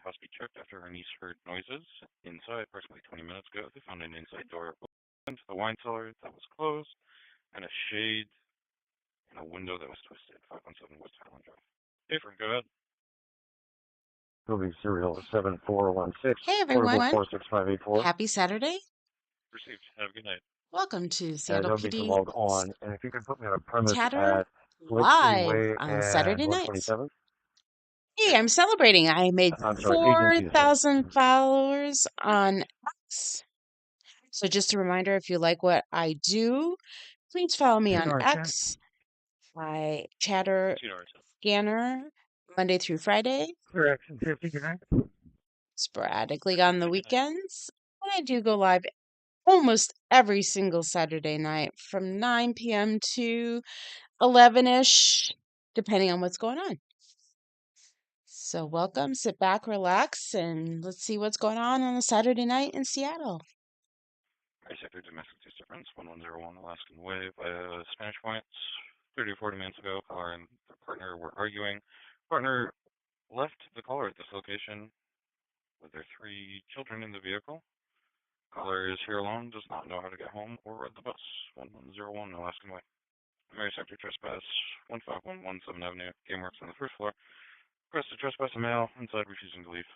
must be checked after her niece heard noises inside approximately 20 minutes ago. They found an inside door open to the wine cellar that was closed and a shade and a window that was twisted. 517 West Highland Drive. Different, go ahead. Moving serial 7416. Hey everyone, 466584. happy Saturday. Received. Have a good night. Welcome to Guys, Seattle I'll be to PD log on. And if you could put me on a premise Chatter at Lake City live Way on and Saturday nights. 127th. Hey, I'm celebrating. I made I'm sorry, agency. 4,000 followers on X. So just a reminder, if you like what I do, please follow me on X. My Chatter scanner Monday through Friday. Correction 50, good night. Sporadically on the weekends. And I do go live almost every single Saturday night from 9 p.m. to 11-ish, depending on what's going on. So welcome, sit back, relax, and let's see what's going on a Saturday night in Seattle. Sector domestic disturbance 1101 Alaskan Way via Spanish Points. 30 or 40 minutes ago, caller and the partner were arguing. Partner left the caller at this location with their 3 children in the vehicle. Caller is here alone, does not know how to get home or ride the bus. 1101 Alaskan Way. Mary Sector trespass 151 7th Avenue. Gameworks on the first floor. Request to trespass a male inside refusing to leave.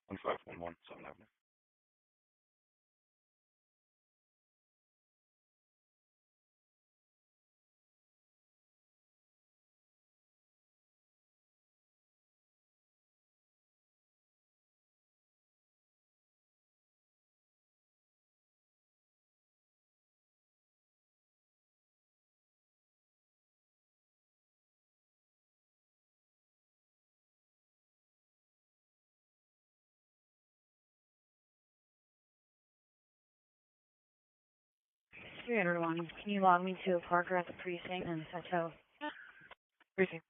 1511 7th Avenue. Hey everyone, can you log me to a Parker at the precinct in Sato? Precinct.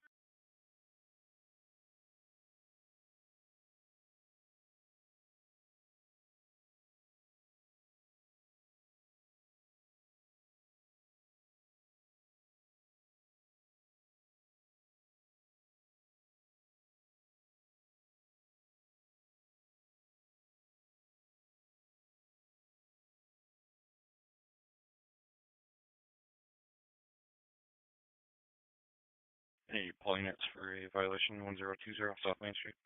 Any pulling it for a violation 1020 South Main Street.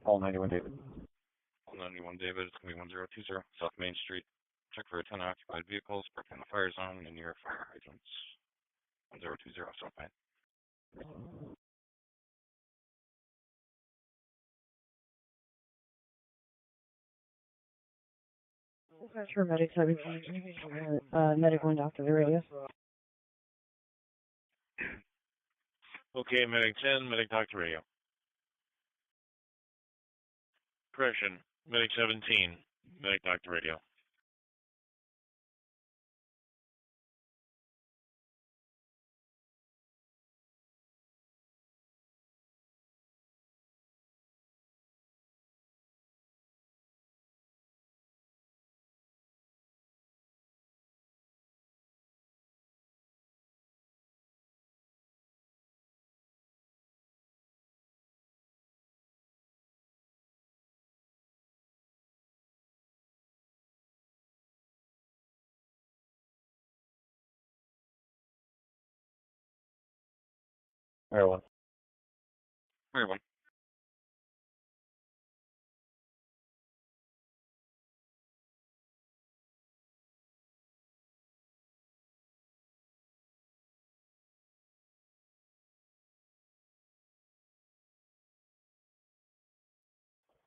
Paul 91 David. Paul 91 David, it's going to be 1020 South Main Street. Check for 10 occupied vehicles parked in the fire zone and near fire hydrants. 1020 South Main. That's for medic 17. Medic 1 Dr. the radio. Okay, medic 10, medic Dr. radio. Correction, medic 17, medic Dr. radio. Maryland. Everyone.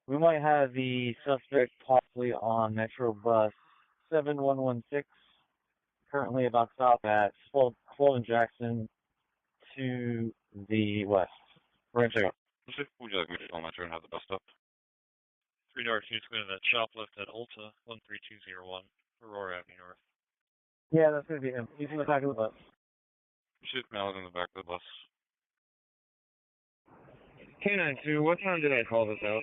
We might have the suspect possibly on Metro Bus 7116, currently about to stop at Fulton Jackson to the west. We're going to check out. Would you like me to tell Metro and have the bus stop? 3 North, he's going to that shoplift at Ulta, 13201, Aurora Avenue North. Yeah, that's going to be him. He's in the back of the bus. Shoot Malin in the back of the bus. K92, what time did I call this out?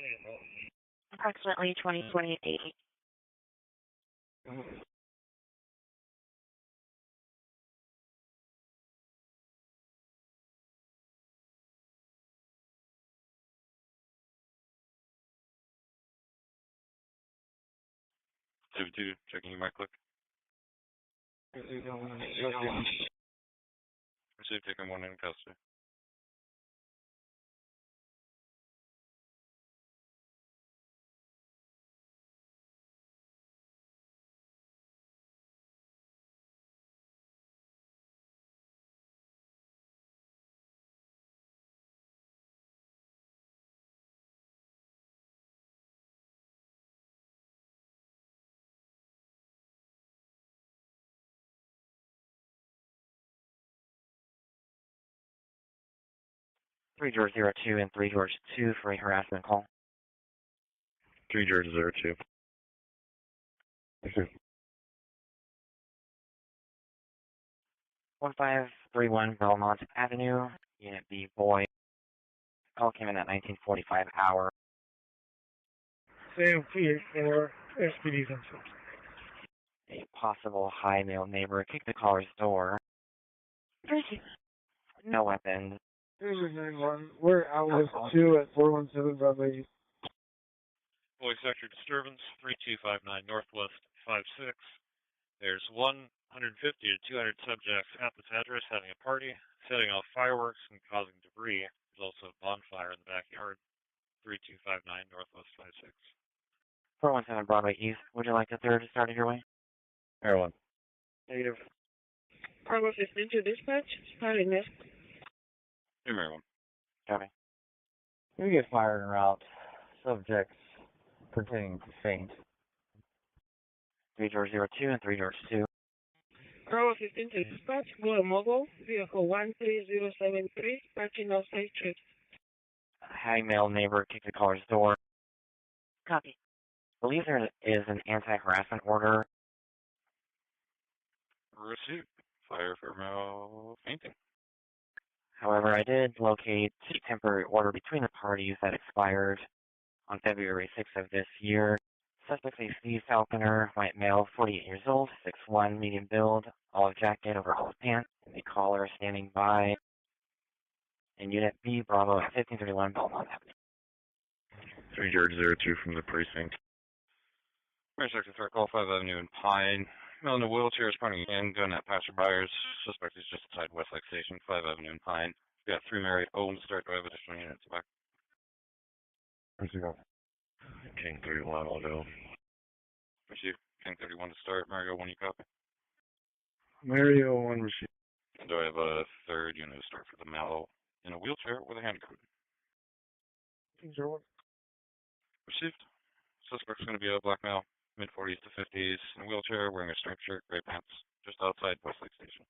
Approximately 2028. 2-2, checking you might click. Receive, taking 1 in custody. Three George 02 and 3 George 2 for a harassment call. 3 George 02. 1531 Belmont Avenue, Unit B, boy. Call came in at 1945 hour. Same here for SPD themselves. A possible high male neighbor kicked the caller's door. No weapons. We're out with 2 at 417 Broadway. Boy sector disturbance, 3259 Northwest 56. There's 150 to 200 subjects at this address having a party, setting off fireworks and causing debris. There's also a bonfire in the backyard, 3259 Northwest 56. 417 Broadway East. Would you like the third to start your way? Maryland. Negative. Bravo 15 to dispatch. Starting this. Hey, Maryland. Copy. We get fired en route. Subjects pertaining to faint. 3 George 02 and 3 George 2. Bravo 15 to dispatch. Blue Mobile. Vehicle 13073. Parking outside street. A high male neighbor kicked the caller's door. Copy. Believe there is an anti-harassment order. Received. Fire for male fainting. However, I did locate a temporary order between the parties that expired on February 6th of this year. Suspect is Steve Falconer, white male, 48 years old, 6'1", medium build, olive jacket over olive pants. The caller standing by in Unit B, Bravo at 1531 Belmont Avenue. 3 George 02 from the precinct. Mayor Sector threat call 5 Avenue in Pine. Male in a wheelchair is pointing a handgun at passerbyers. Suspect is just outside Westlake Station, 5 Avenue in Pine. We got 3 Mary Owen to start. Do I have additional units back? Receive. King 31, I'll go. Receive. King 31 to start. Mario 1, you copy? Mario 1 receive. And do I have a third unit to start for the male in a wheelchair with a handgun? Received. Suspect's going to be a black male, mid-40s to 50s, in a wheelchair, wearing a striped shirt, gray pants, just outside Westlake Station.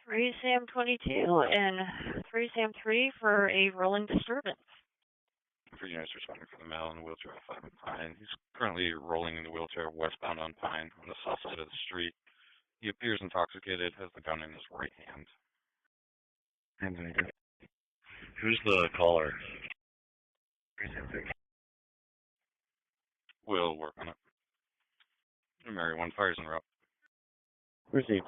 Three Sam 22 and 3 Sam 3 for a rolling disturbance. 3 units responding for the male in the wheelchair at 5 on Pine. He's currently rolling in the wheelchair westbound on Pine on the south side of the street. He appears intoxicated, has the gun in his right hand. Who's the caller? We'll work on it. Mary 1 fires en route. Received.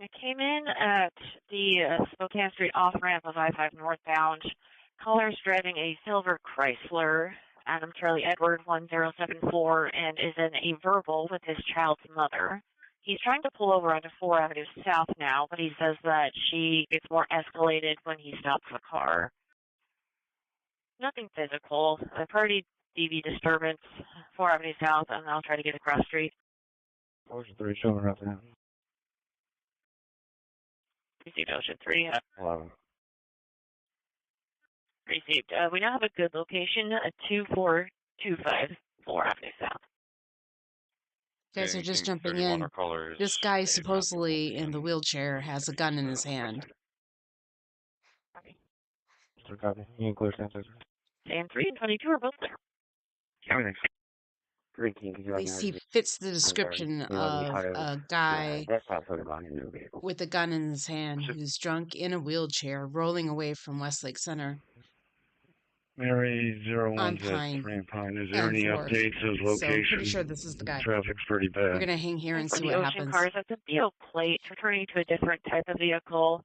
I came in at the Spokane Street off-ramp of I-5 northbound. Caller's driving a silver Chrysler, Adam Charlie Edward 1074, and is in a verbal with his child's mother. He's trying to pull over onto 4 Avenue South now, but he says that she gets more escalated when he stops the car. Nothing physical. A party DV disturbance, 4 Avenue South, and I'll try to get across street. Ocean 3, showing nothing. Received Ocean 3. 11. Received. We now have a good location at 24254 Avenue South. You guys are just Team jumping 31 in. or colors. This guy A supposedly in the wheelchair has a gun in his hand. Copy. You can clear sensors. And 3 and 22 are both there. Everything's At least he fits the description of a guy with a gun in his hand who's drunk in a wheelchair rolling away from Westlake Center. Mary On 01's at Pine Spring Pine. Is there and any Fourth. updates of So location? I'm pretty sure this is the guy. Traffic's pretty We're bad. going to hang here and For see the what Ocean happens. cars, that's a BO plate returning to a different type of vehicle.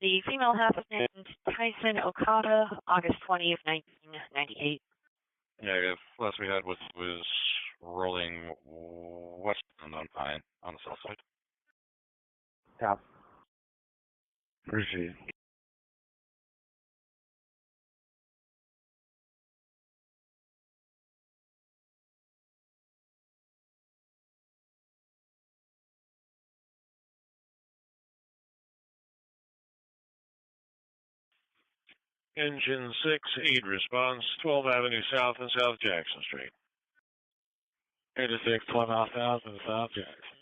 The female half is named Tyson Okada, August 20th, 1998. Negative. Last we had was rolling westbound on Pine on the south side. Top. Proceed. Engine 6, aid response, 12 Avenue South and South Jackson Street. 86, 12 South and South Jackson.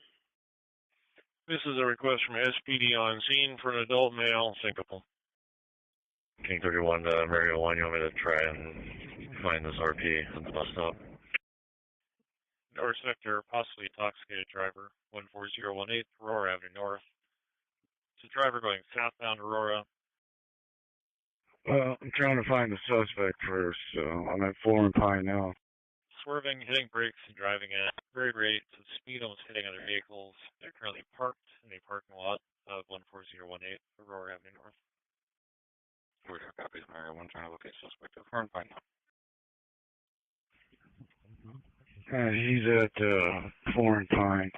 This is a request from SPD on scene for an adult male syncopal. King 31, Mary 01, you want me to try and find this RP at the bus stop? North sector, possibly intoxicated driver, 14018 Aurora Avenue North. It's a driver going southbound Aurora. Well, I'm trying to find the suspect first, so I'm at 4 and Pine now. Swerving, hitting brakes, and driving at very rates of speed, almost hitting other vehicles. They're currently parked in a parking lot of 14018 Aurora Avenue North. We have copies of Mary 1 trying to locate suspect at 4 and Pine now. He's at 4 and Pine.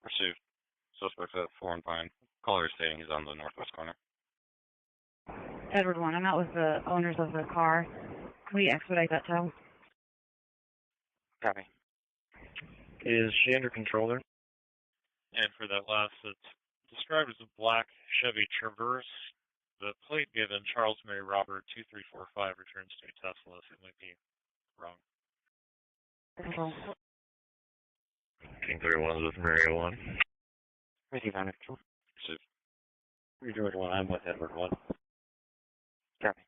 Received. Suspect's at 4 and Pine. Caller is stating he's on the northwest corner. Edward 1, I'm out with the owners of the car. Can we expedite that tow? Copy. Is she under control there? And for that last, it's described as a black Chevy Traverse. The plate given, Charles Mary Robert 2345, returns to a Tesla, so it might be wrong. King 31 is with Mary 01. Received. Edward 1, I'm with Edward 1. Copy.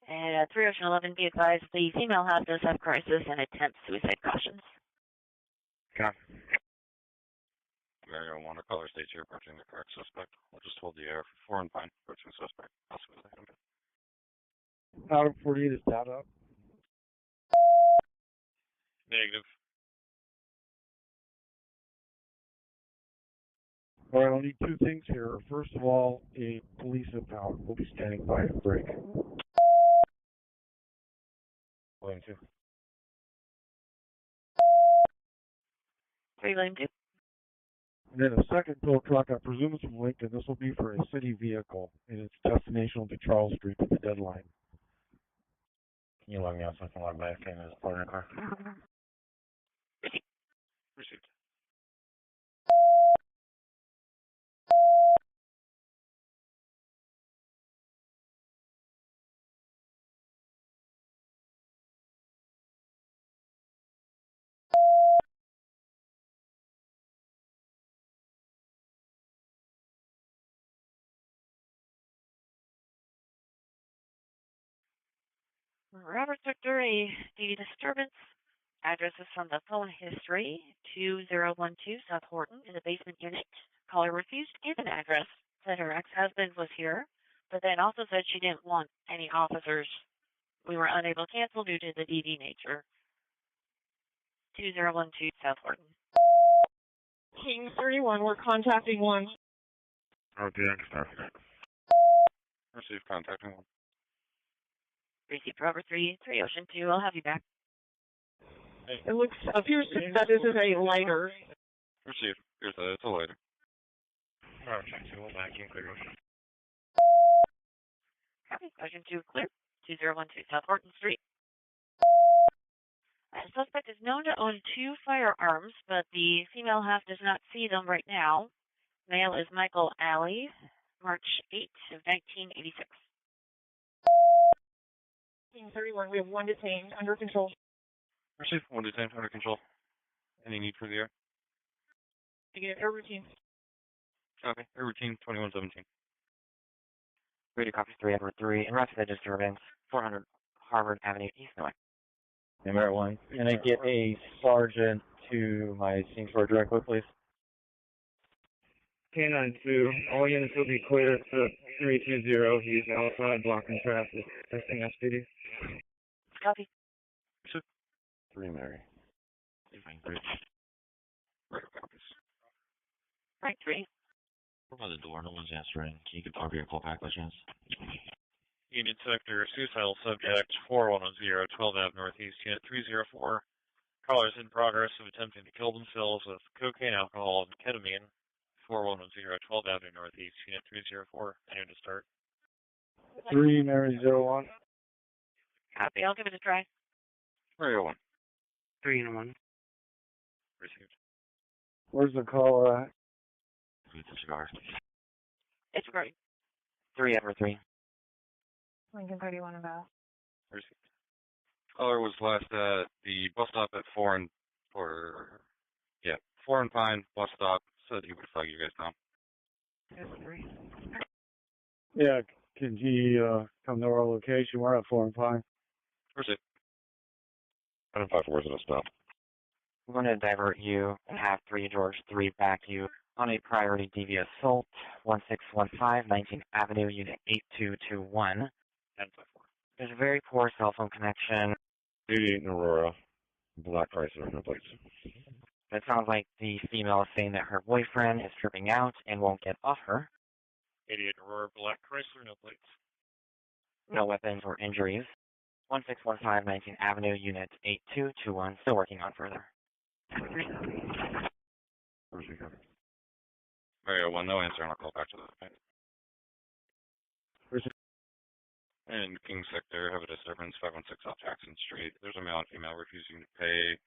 And 3 Ocean 11, be advised, the female half does have crisis and attempts suicide cautions. Copy. Mary 01 or caller states you're approaching the correct suspect. I'll just hold the air for 4 and Pine. Approaching suspect. Out of 48 is that up? Negative. All right, I'll need two things here. First of all, a police impound will be standing by at break. Lane 2. 3 Lane 2. And then a second tow truck, I presume it's from Lincoln. This will be for a city vehicle, and its destination will be Charles Street at the deadline. Can you let me know so I can log back in as a partner car? Received. Robert Sector, the disturbance address is from the phone history, 2012 South Horton in the basement unit. Caller refused to give an address, said her ex-husband was here, but then also said she didn't want any officers. We were unable to cancel due to the DV nature. 2012 South Horton. King 31, we're contacting 1. RPX, sir. Received. Contacting 1. Received Robert 3 Ocean 2. I'll have you back. It appears that this is a lighter. Received. Here's it's a lighter. Alright, check 2, back in clear. Copy. Ocean 2 clear. 2012 South Horton Street. The suspect is known to own 2 firearms, but the female half does not see them right now. Male is Michael Alley, March 8th of 1986. 31, we have 1 detained, under control. Received. 1 detained, under control. Any need for the air? Negative, air routine. Okay. Air routine 2117. Radio copy 3 Edward 3, in route to the disturbance, 400 Harvard Avenue East, North. Number 1. Can I get a sergeant to my scene for direct quote, please? K92, all units will be cleared to 320. He's outside blocking traffic. Testing SPD. Copy. 3 Mary. Right, copies. Right, 3. We're by the door, no one's answering. Can you get our vehicle back by chance? Union Sector, suicidal subject, 4110, 12 Ave Northeast, Unit 304. Callers in progress of attempting to kill themselves with cocaine, alcohol, and ketamine. 4110, 12 Avenue Northeast, Unit 304. Anyone to start? 3 Mary 01. Copy. I'll give it a try. Radio 1. 3 and 1. Received. Where's the caller at? With the cigar. It's regarding 3 Edward 3. Lincoln 31 about. Received. Caller was last at the bus stop at 4 and Pine bus stop. Said he would flag you guys down. That's 3. Yeah, can he come to our location? We're at 4 and Pine. Received. 105, where's it stop? I'm going to divert you and have 3 George 3 back you on a priority DV assault, 1615 19th Avenue, Unit 8221. 1054. There's a very poor cell phone connection. 88 in Aurora. Black Chrysler, no plates. It sounds like the female is saying that her boyfriend is tripping out and won't get off her. 88 Aurora, Black Chrysler, no plates. No weapons or injuries. 1615 19th Avenue, Unit 8221. Still working on further. Radio 1, no answer, and I'll call back to the point. In King Sector, have a disturbance, 516 South Jackson Street. There's a male and female refusing to pay.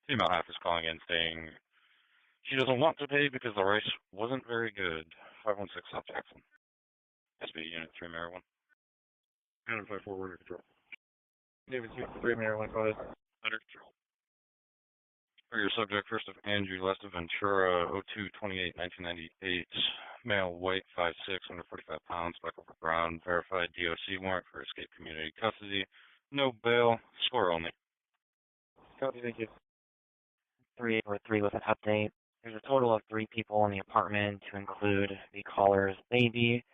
Female half is calling in saying she doesn't want to pay because the rice wasn't very good. 516 South Jackson. SB Unit 3 Mary 1. 154, we're under control. David 3 Mary 1, go ahead. Under control. For your subject, first of Andrew, last of Ventura, 02/28, 1998. Male, white, 5'6", 145 pounds, black over brown. Verified DOC warrant for escape community custody. No bail. Score only. Copy, thank you. 3 or 3 with an update. There's a total of 3 people in the apartment, to include the caller's baby.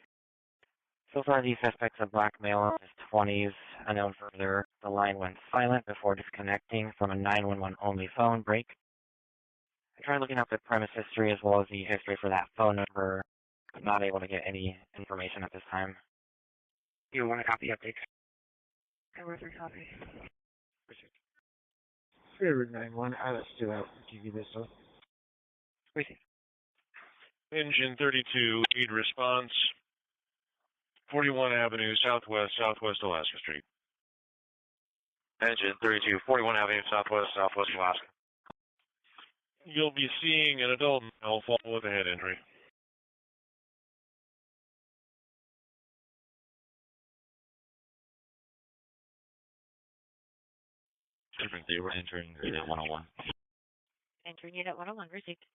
So far, the suspect's a black male in his 20s. Unknown further, the line went silent before disconnecting from a 911 only phone break. I tried looking up the premise history as well as the history for that phone number, but not able to get any information at this time. You want a copy update? Edward 3 copy. Favorite 91, let's do that. Give you this one. Engine 32, lead response. 41 Avenue, Southwest, Southwest Alaska Street. Engine 32, 41 Avenue, Southwest, Southwest Alaska. You'll be seeing an adult male fall with a head injury. Different, they were entering Unit 101. entering Unit 101. Received.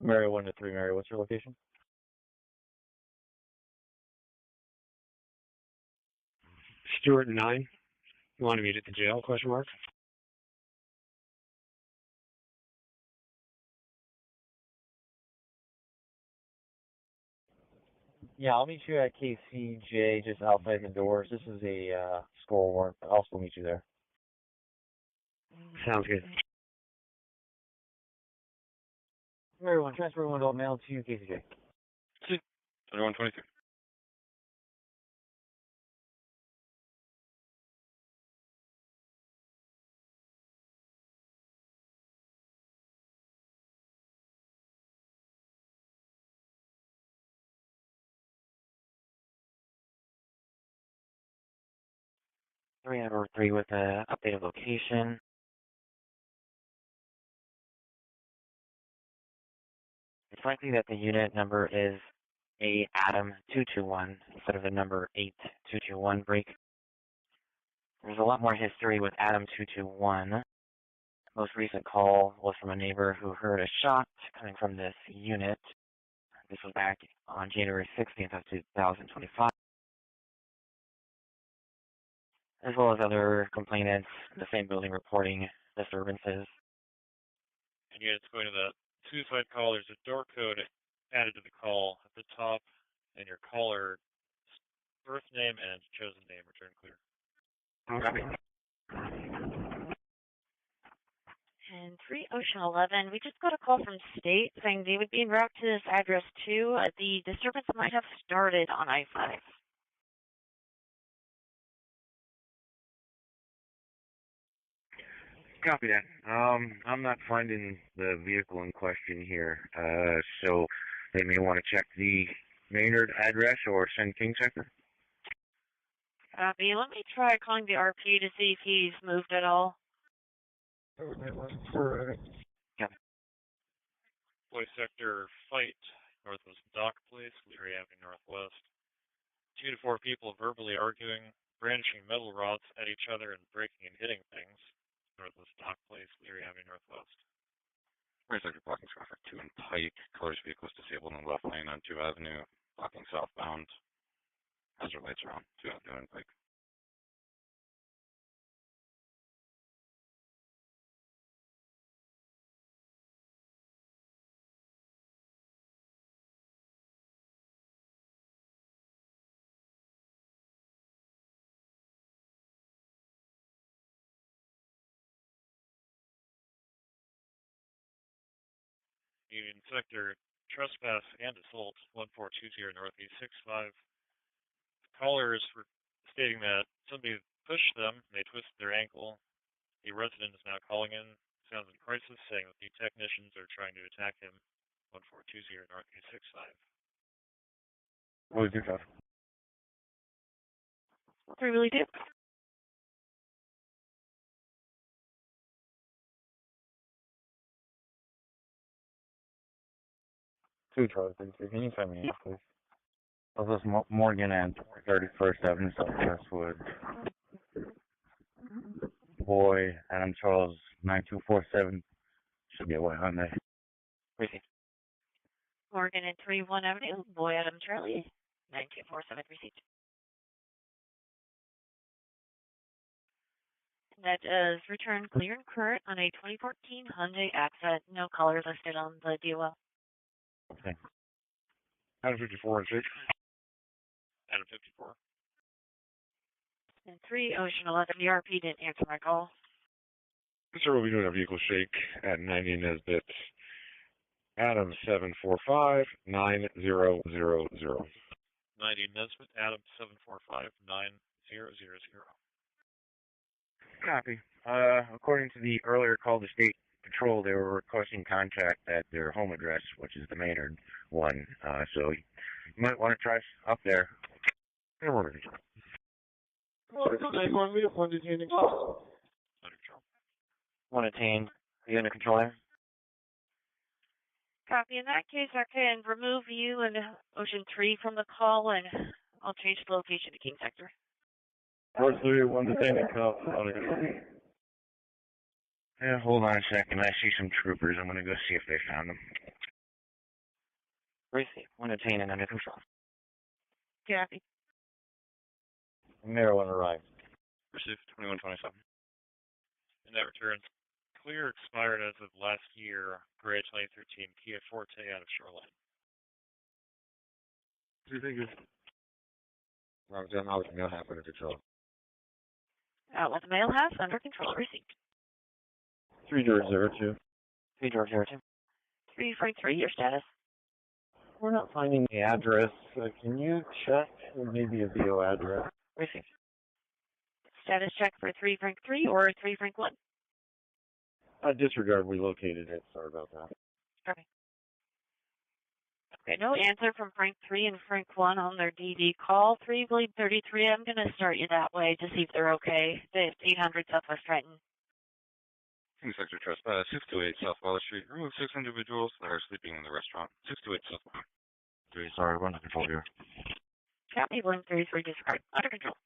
Mary 1 to 3, Mary, what's your location? Stewart 9. You want to meet at the jail, question mark? Yeah, I'll meet you at KCJ just outside the doors. This is a score warrant, but I'll still meet you there. Sounds good. Mary 1, transfer 1 adult male to KCJ. See, 2123. Three over 3 with the updated location. It's likely that the unit number is a Adam 221 instead of the number 8221 break. There's a lot more history with Adam 221. Most recent call was from a neighbor who heard a shot coming from this unit. This was back on January 16th of 2025. As well as other complainants in the same building reporting disturbances. And yet it's going to that suicide call. There's a door code added to the call at the top, and your caller's birth name and chosen name return clear. And 3 Ocean 11, we just got a call from State saying they would be en route to this address too. The disturbance might have started on I-5. Copy that. I'm not finding the vehicle in question here, so they may want to check the Maynard address or send King Sector. Copy. Let me try calling the RP to see if he's moved at all. Boy sector fight, Northwest Dock Place, Leary Avenue Northwest. 2 to 4 people verbally arguing, brandishing metal rods at each other and breaking and hitting things. Northwest Dock Place, Leary Avenue Northwest. Right sector blocking traffic 2 and Pike. Colors vehicles disabled in the left lane on 2 Avenue. Blocking southbound. Hazard lights are on 2 Avenue and Pike. Union Sector, trespass and assault, 1420 Northeast 65. Callers were stating that somebody pushed them, and they twisted their ankle. A resident is now calling in, sounds in crisis, saying that the technicians are trying to attack him, 1420 Northeast 65. What was your stuff? 3 really do. Two Charlie 33. Can you send me off, please? This is Morgan and 31st Avenue Southwest Wood. Boy, Adam Charles 9247. Should be a white Hyundai. Receipt. Morgan and 31 Avenue, Boy Adam Charlie, 9247 receipt. That is return clear and current on a 2014 Hyundai Accent. No colors listed on the DOL. Okay. Adam 54 and 6. Adam 54. And 3 Ocean 11, the RP didn't answer my call. Sir, we'll be doing a vehicle shake at 90 Nesbitt. Adam 745 9000. 90 Nesbitt, Adam 745 9000. Copy. According to the earlier call to State Patrol, they were requesting contact at their home address, which is the Maynard one. So you might want to try up there. One detained. Are you under control there? Copy. In that case, I can remove you and Ocean 3 from the call, and I'll change the location to King Sector. 4-3, one detained and cuffed. Yeah, hold on a second. I see some troopers. I'm going to go see if they found them. Receive. One obtained and under control. Copy. Maryland arrived. Received 2127. And that returns clear expired as of last year, Gray 2013 Kia Forte out of Shoreline. Thank you. Robert John Howard, mail half under control. Outlet mail has under control. Received. 3 George 02. 3 George 02. 3 Frank 3, your status. We're not finding the address. Can you check maybe a VO address? Received. Status check for 3 Frank 3 or 3 Frank 1? Disregard, we located it. Sorry about that. Okay. Okay, no answer from Frank 3 and Frank 1 on their DD call. 3 Bleed 33, I'm going to start you that way to see if they're okay. It's 800 Southwest Triton. King Sector Trespass, 628 South Waller Street. Remove 6 individuals that are sleeping in the restaurant. 628 South Waller. 3, sorry, we're under control here. Copy, William 33, disregard. Under control.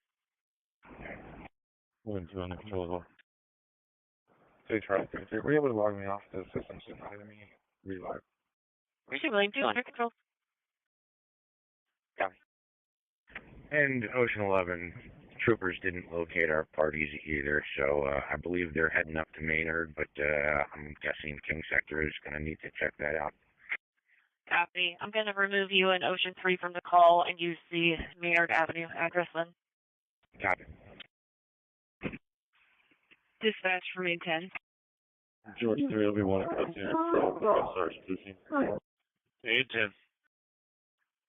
William 2 under control as well. 2 Charlie 33. Were you able to log me off the system soon? I didn't mean relive. Receive, William 2, under control. Copy. And Ocean 11, troopers didn't locate our parties either, so I believe they're heading up to Maynard, but I'm guessing King Sector is going to need to check that out. Copy. I'm going to remove you and Ocean 3 from the call and use the Maynard Avenue address then. Copy. Dispatch for Main 10. George 3 will be 1 across here. Sergeant Lucy. 810.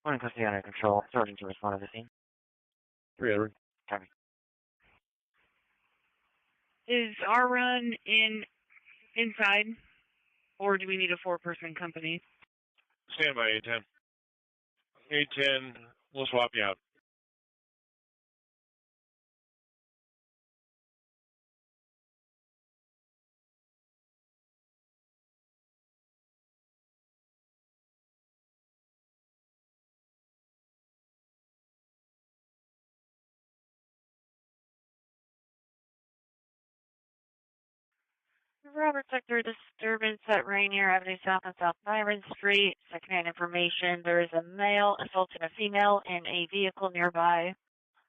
1 custody under control. Sergeant to respond to the scene. 3 Edward. Copy. Is our run inside, or do we need a 4-person company? Stand by 810. 810, we'll swap you out. Robert Sector disturbance at Rainier Avenue South and South Byron Street. Secondhand information. There is a male assaulting a female in a vehicle nearby.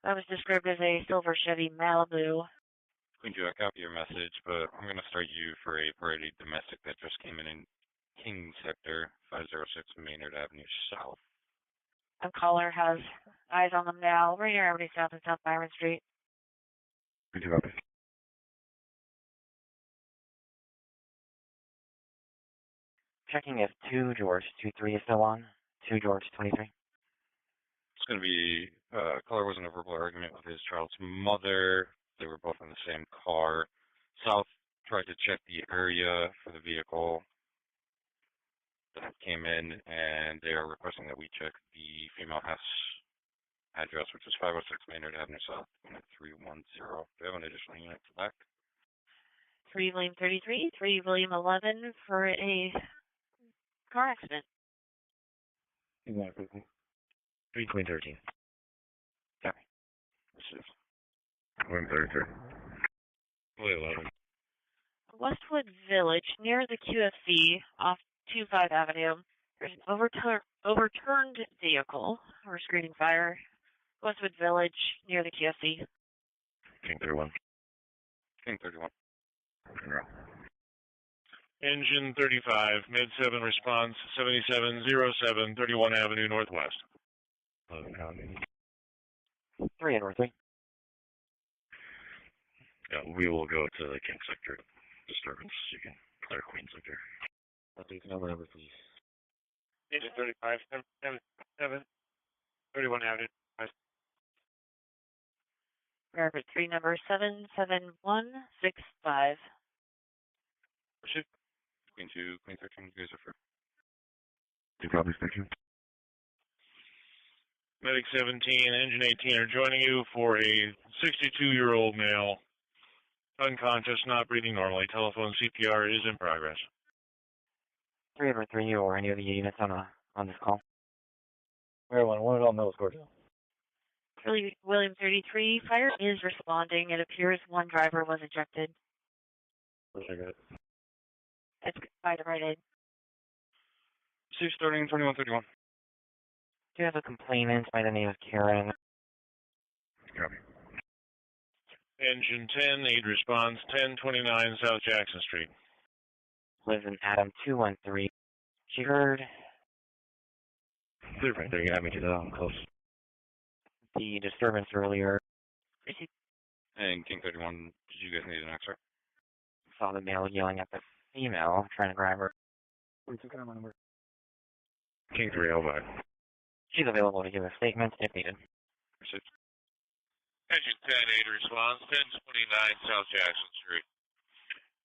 That was described as a silver Chevy Malibu. Queen 2, I copy your message, but I'm going to start you for a priority domestic that just came in King Sector, 506 Maynard Avenue South. And caller has eyes on them now. Rainier Avenue South and South Byron Street. Queen 2 copy. Checking if 2 George 23 is still on. 2 George 23. It's going to be, caller was in a verbal argument with his child's mother. They were both in the same car. South tried to check the area for the vehicle that came in, and they are requesting that we check the female house address, which is 506 Maynard Avenue South, 310. We have an additional unit to back. 3 William 33, 3 William 11 for a car accident. 3 Queen 13. Copy. William 33. William 11. Westwood Village, near the QFC off 25 Avenue. There's an overturned vehicle. We're screening fire. Westwood Village, near the QFC. King 31. King 31. General. Engine 35, mid 7 response, 7707, 31 Avenue Northwest. 3 Edward 3. Yeah, we will go to the King Sector disturbance. You can clear Queen Sector. Number, please. Engine 35, 7, 31 Avenue. Airport 3, number 77165. Pursuit. Queen 2, Queen 13, you guys are for. 2 copies, thank you. Medic 17, Engine 18 are joining you for a 62-year-old male, unconscious, not breathing normally. Telephone CPR is in progress. 3 Edward 3 or any of the units on this call. Maryland, 1 at all middle score. William 33, fire is responding. It appears one driver was ejected. Wish I got it. It's by the right aid. See, starting 2131. Do you have a complainant by the name of Karen? Copy. Engine 10, aid response 1029 South Jackson Street. Lives in Adam 213. She heard Clear right there. You have me to the close. the disturbance earlier. And King 31, did you guys need an extra? Saw the male yelling at the female, trying to grab her. Where's the camera number? King 3, over. She's available to give a statement if needed. Pursuit. Engine 10, aid response 1029 South Jackson Street.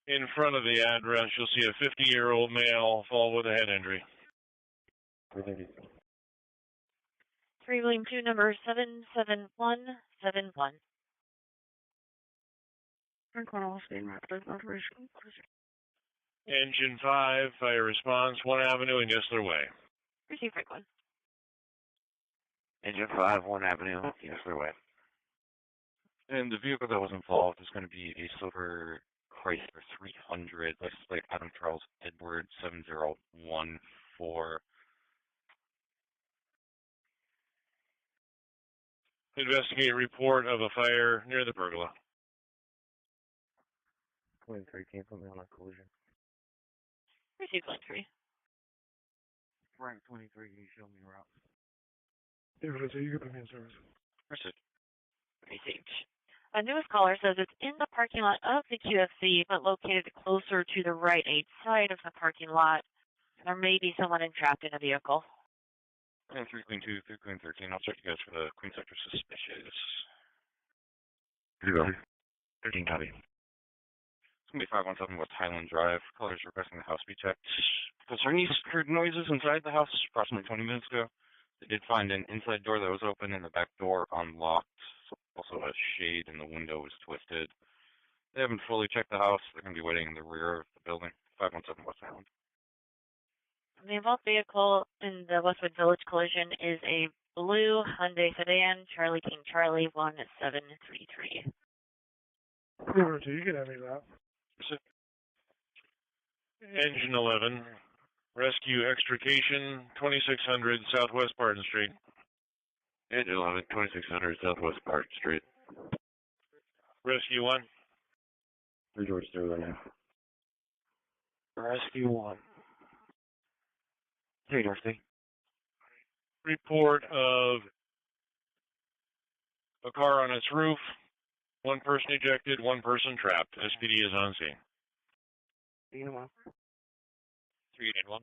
In front of the address, you'll see a 50-year-old male fall with a head injury. 3 William 2, number 77171. Engine 5, fire response 1 Avenue and Yesler Way. Receive frequent. Engine 5, 1 Avenue, Yesler Way. And the vehicle that was involved is going to be a silver Chrysler 300, license plate Adam Charles Edward 7014. Investigate report of a fire near the pergola. 23 came from me on a collision. Receive 23. Frank 23, you show me route. Yeah, so you can put me in service. Pursuit. Received. A newest caller says it's in the parking lot of the QFC, but located closer to the right aid side of the parking lot. There may be someone entrapped in a vehicle. And 3 Queen 2, 3 Queen 13. I'll check you guys for the Queen Sector suspicious. 13, copy. It's going to be 517 West Highland Drive. Callers requesting the house be checked. Because her niece heard noises inside the house approximately 20 minutes ago. They did find an inside door that was open and the back door unlocked. Also, a shade in the window was twisted. They haven't fully checked the house. They're going to be waiting in the rear of the building. 517 West Island. The involved vehicle in the Westwood Village collision is a blue Hyundai sedan, Charlie King Charlie 1733. So you can have me that. Engine 11, rescue extrication 2600 Southwest Barton Street. Engine 11, 2600 Southwest Barton Street. Rescue 1. 3 George Sterling. Rescue 1. 3 Dorothy. Report of a car on its roof. 1 person ejected, 1 person trapped. SPD is on scene. 3 and 1. 3 and 1.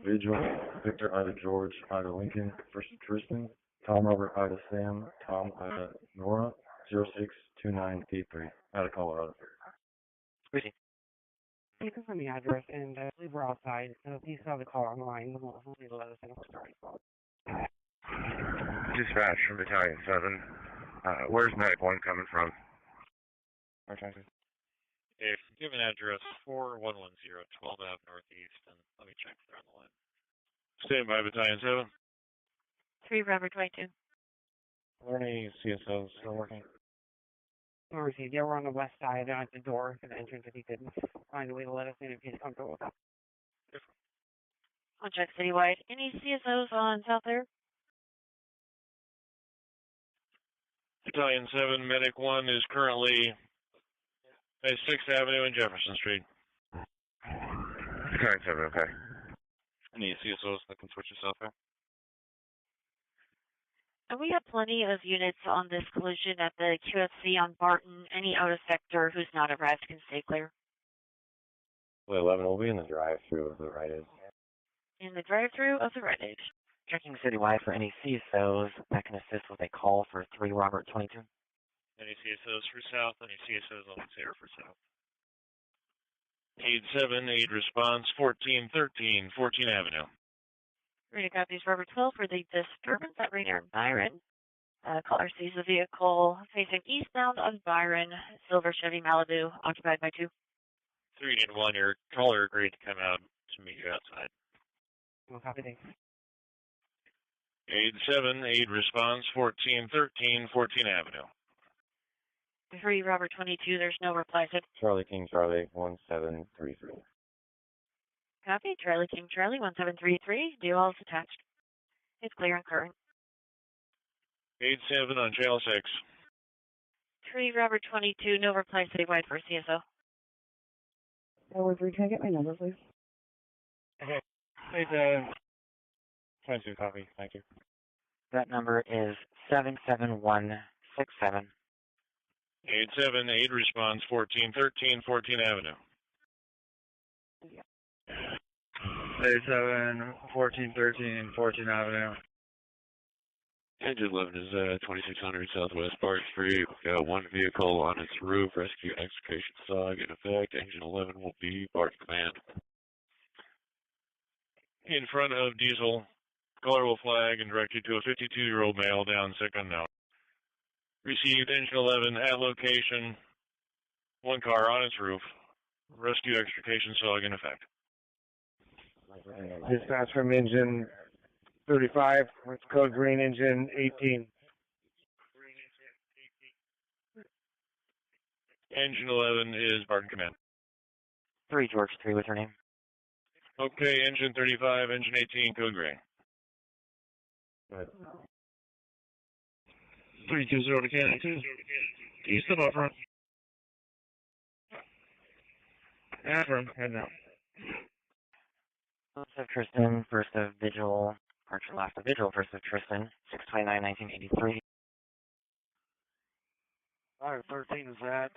Vigil, Victor Ida George, Ida Lincoln, first Tristan, Tom Robert Ida Sam, Tom Ida Nora, 062983, out of Colorado. Squeezy. You can confirm the address, and I believe we're outside. Please have the call online. We'll let us know. Dispatch from Battalion 7. Where's Medic 1 coming from? If given address 4110 12 Ave Northeast, and let me check if they're on the line. Stand by, Battalion 7. 3 Robert 22. Are there any CSOs still working? We'll receive. Yeah, we're on the west side at the door to the entrance if he could find a way to let us in if he's comfortable with that. I'll check citywide. Any CSOs on South there? Battalion 7, Medic 1 is currently at 6th Avenue and Jefferson Street. Battalion 7, okay. Any CSOs that can switch yourself there? And we have plenty of units on this collision at the QFC on Barton. Any out of sector who's not arrived can stay clear. 11 will be in the drive-through of the Rite Aid. In the drive-through of the Rite Aid. Checking citywide for any CSOs that can assist with a call for 3 Robert 22. Any CSOs for South, any CSOs on the air for South. Aid 7, aid response 1413, 14 Avenue. Ready to copies Robert 12 for the disturbance at Rainier and Byron. Caller sees the vehicle facing eastbound on Byron, silver Chevy Malibu, occupied by 2. 3 and 1, your caller agreed to come out to meet you outside. We'll copy things. Aid 7, aid response 1413, 14 Avenue. 3 Robert 22, there's no reply. Charlie King Charlie 1733. Copy. Charlie King Charlie 1733. Do all's attached. It's clear and current. 8-7 on channel 6. 3 Robert 22, no reply citywide for CSO. Edward 3, can I get my number, please? Okay. 22 copy. Thank you. That number is 77167. 878 responds 1413 14 Avenue. 87, 1413, 14 Avenue. Engine 11 is 2600 Southwest Park Street. We've got one vehicle on its roof. Rescue extrication SOG in effect. Engine 11 will be Barton Command. In front of Diesel, caller will flag and direct you to a 52-year-old male down sick unknown. Received engine 11 at location. One car on its roof. Rescue extrication SOG in effect. Dispatch from engine 35, with code green engine 18. Engine 11 is Barton Command. 3 George 3, what's your name? Okay, engine 35, engine 18, code gray. 320 to Canada 2. East of Buffalo. Affirm, head now. First of Tristan, first of Vigil, Archer last of Vigil, first of Tristan, 6/29/1983. 513 is that.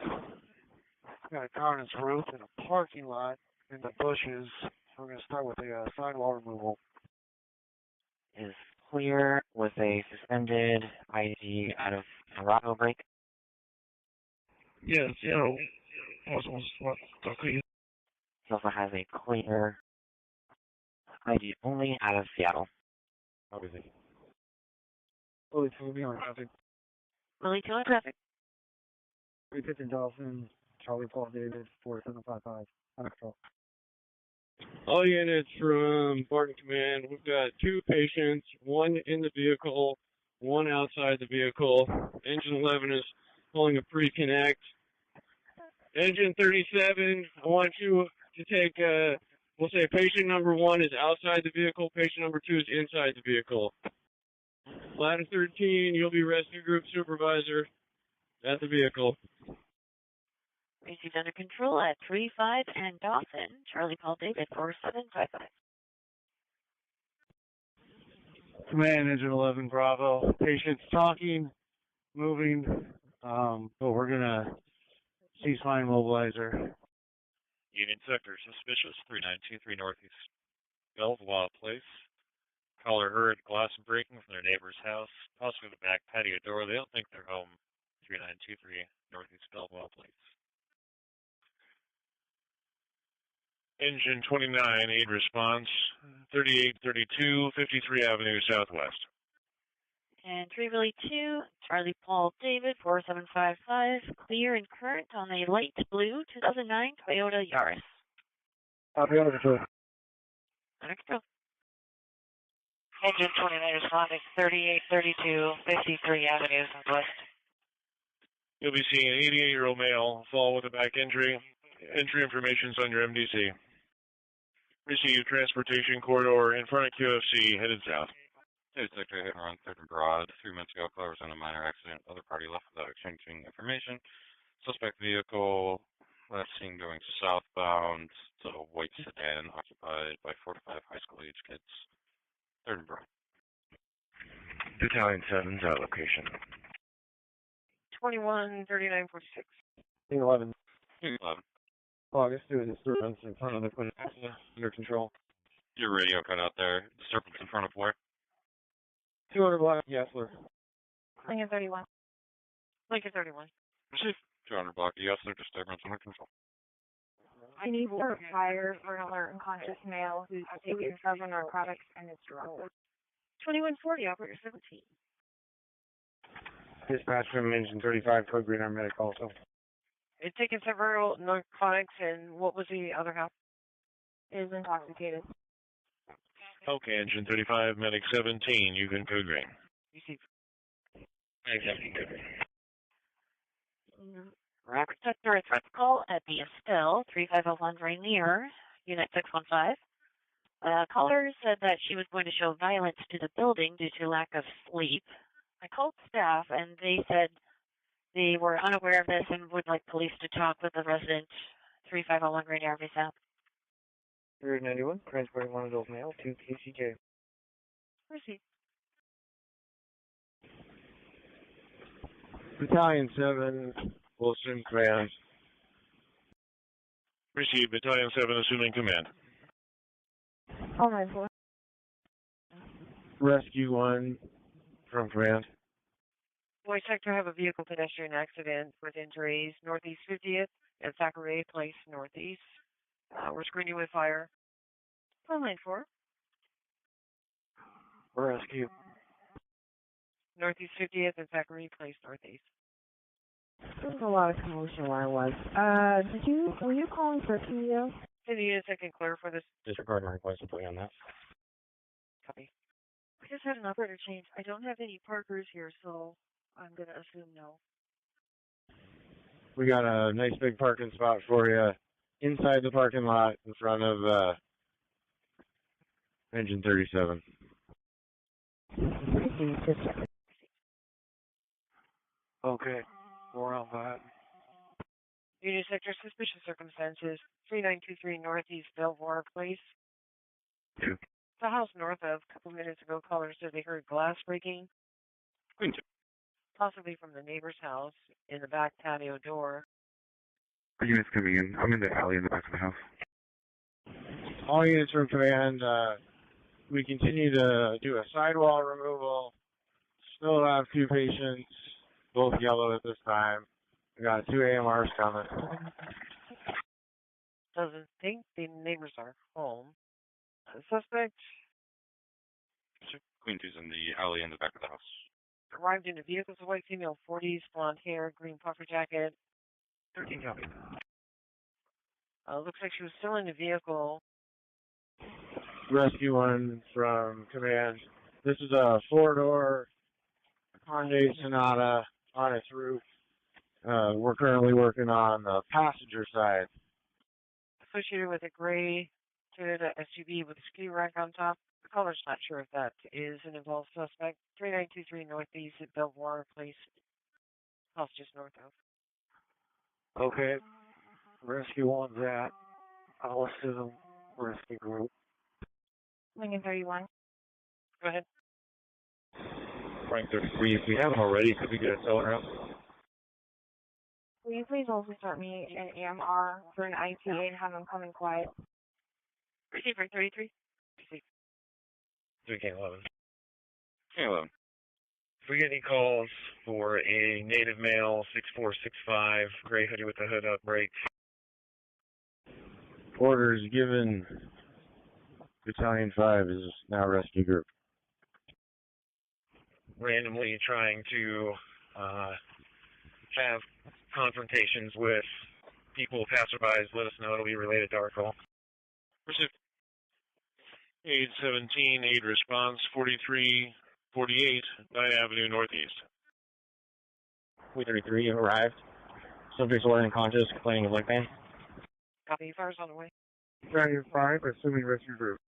Got a car on its roof in a parking lot in the bushes. We're going to start with a sidewall removal. Is clear with a suspended ID out of Morocco brake. Yes, what? Okay. He also has a clear ID only out of Seattle. Obviously. Fully to on traffic. Willie 2 on traffic. 350 Dolphin, Charlie Paul David, 4755. On control. All units from Barton Command, we've got 2 patients, 1 in the vehicle, 1 outside the vehicle. Engine 11 is pulling a pre-connect. Engine 37, I want you to take, we'll say patient number 1 is outside the vehicle, patient number 2 is inside the vehicle. Ladder 13, you'll be rescue group supervisor at the vehicle. Received under control at 35 and Dawson. Charlie Paul David 4755. Command, engine 11, Bravo. Patient's talking, moving, but we're going to cease fine mobilizer. Union Sector, suspicious, 3923 Northeast Belvoir Place. Caller heard glass breaking from their neighbor's house, possibly the back patio door. They don't think they're home. 3923 Northeast Belvoir Place. Engine 29, aid response, 3832 53 Avenue Southwest. And 3 Willie 2, Charlie Paul David 4755. Clear and current on a light blue 2009 Toyota Yaris. Copy, under control. Under control. Engine 29 responding 3832 53 Avenue Southwest. You'll be seeing an 88-year-old male fall with a back injury. Entry information's on your MDC. Received transportation corridor in front of QFC, headed south. State Secretary hit and run 3rd and Broad. 3 minutes ago, caller was in a minor accident. Other party left without exchanging information. Suspect vehicle last seen going southbound. It's a white sedan occupied by 4 to 5 high school age kids. 3rd and Broad. Battalion 7's out location. 213946. 11. 11. August, do a disturbance in front of the clinic. Under control. Your radio cut out there. Disturbance in front of where? 200 block, Yesler. Lincoln 31. Lincoln 31. Receive. 200 block, Yesler, disturbance under control. I need more fire for an alert unconscious male who's taking several narcotics and is drunk. 2140, operator 17. Dispatch from engine 35, code green, our medic also. It's taken several narcotics, and what was the other half? Is intoxicated. Okay, engine 35, medic 17, you can code green. Receive. Medic 17, code green. Rapid sector, threat call at the Estelle, 3501 Rainier, Unit 615. Caller said that she was going to show violence to the building due to lack of sleep. I called staff, and they said they were unaware of this and would like police to talk with the resident. 3501 Green Air South. 391, transporting one adult male to KCJ. Proceed. Battalion 7, will assume command. Receive Battalion 7, assuming command. Oh, 9-4. Rescue 1 from command. Boy sector have a vehicle pedestrian accident with injuries northeast 50th at Thackeray Place northeast. We're screening with fire. Oh, 9-4. Rescue. Northeast 50th and Thackeray Place northeast. There's a lot of commotion where I was. Were you calling for PEO? Can you use second clear for this? Disregard my request and put me on that. Copy. I just had an operator change. I don't have any parkers here, so I'm going to assume no. We got a nice big parking spot for you inside the parking lot in front of Engine 37. Okay, we're on that. Union sector suspicious circumstances. 3923 Northeast Belvoir Place. 2. The house north of. A couple minutes ago, callers said they heard glass breaking. Queen 2. Possibly from the neighbor's house in the back patio door. Are units coming in? I'm in the alley in the back of the house. All units from command, we continue to do a sidewall removal. Still have 2 patients, both yellow at this time. We got 2 AMRs coming. Doesn't think the neighbors are home. Suspect Queen 2's in the alley in the back of the house. arrived in a vehicle, a white female, 40s, blonde hair, green puffer jacket. 13 copy. Looks like she was still in the vehicle. Rescue 1 from command. This is a 4-door Hyundai Sonata on its roof. We're currently working on the passenger side. Associated with a gray Toyota SUV with a ski rack on top. The caller's not sure if that is an involved suspect. 3923 Northeast at Belvoir Place. House just north of. Okay, rescue 1's that. I'll assume rescue group. Lincoln 31. Go ahead. Frank 33, if we haven't already, could we get a tow out? Will you please also start me an AMR for an ITA and have them come in quiet? Receive Frank 33. Receive. 3K11. K11. If we get any calls for a native male, 6465, gray hoodie with the hood up, break. Orders given. Battalion 5 is now rescue group. Randomly trying to have confrontations with people, passerbys, let us know it'll be related to our call. Receive. Aid 17, aid response 4348, 9 Avenue Northeast. 333 arrived. Subject's alert and conscious, complaining of leg pain. Copy. Fire's on the way. Battalion 5, assuming rescue group.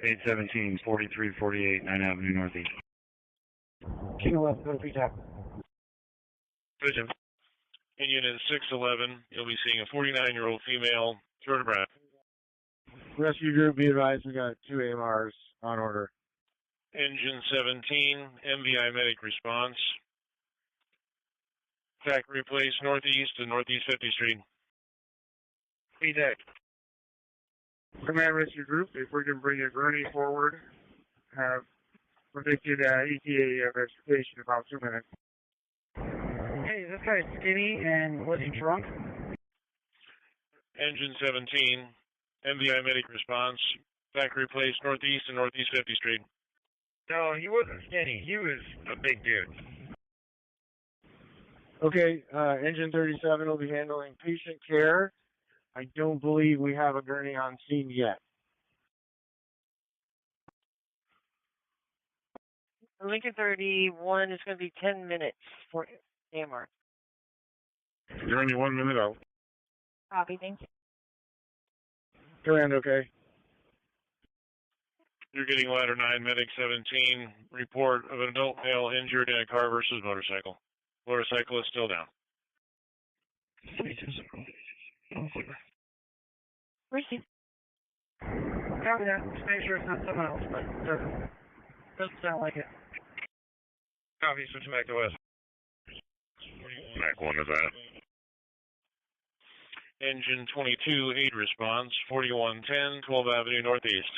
817, 4348, 9 Avenue Northeast. King 11, go to PTAP. Vision. In Unit 611, you'll be seeing a 49-year-old female, short of breath. Rescue group, be advised, we got 2 AMRs on order. Engine 17, MVI medic response. Factory Place Northeast and Northeast 50th Street. PDEC. Command rescue group, if we can bring a gurney forward, have predicted ETA of extrication in about 2 minutes. Hey, this guy's skinny and was he drunk? Engine 17, MVI medic response. Factory Place Northeast and Northeast 50th Street. No, he wasn't skinny. He was a big dude. Okay, Engine 37 will be handling patient care. I don't believe we have a gurney on scene yet. Lincoln 31 is going to be 10 minutes for AMR. You're only 1 minute out. Copy, thank you. Command, okay. You're getting ladder 9, medic 17, report of an adult male injured in a car versus motorcycle. Motorcycle is still down. Receive. Copy that. Just make sure it's not someone else, but doesn't sound like it. Copy, switching back to west. Mac 1 is that. Engine 22, aid response, 4110, 12th Avenue Northeast.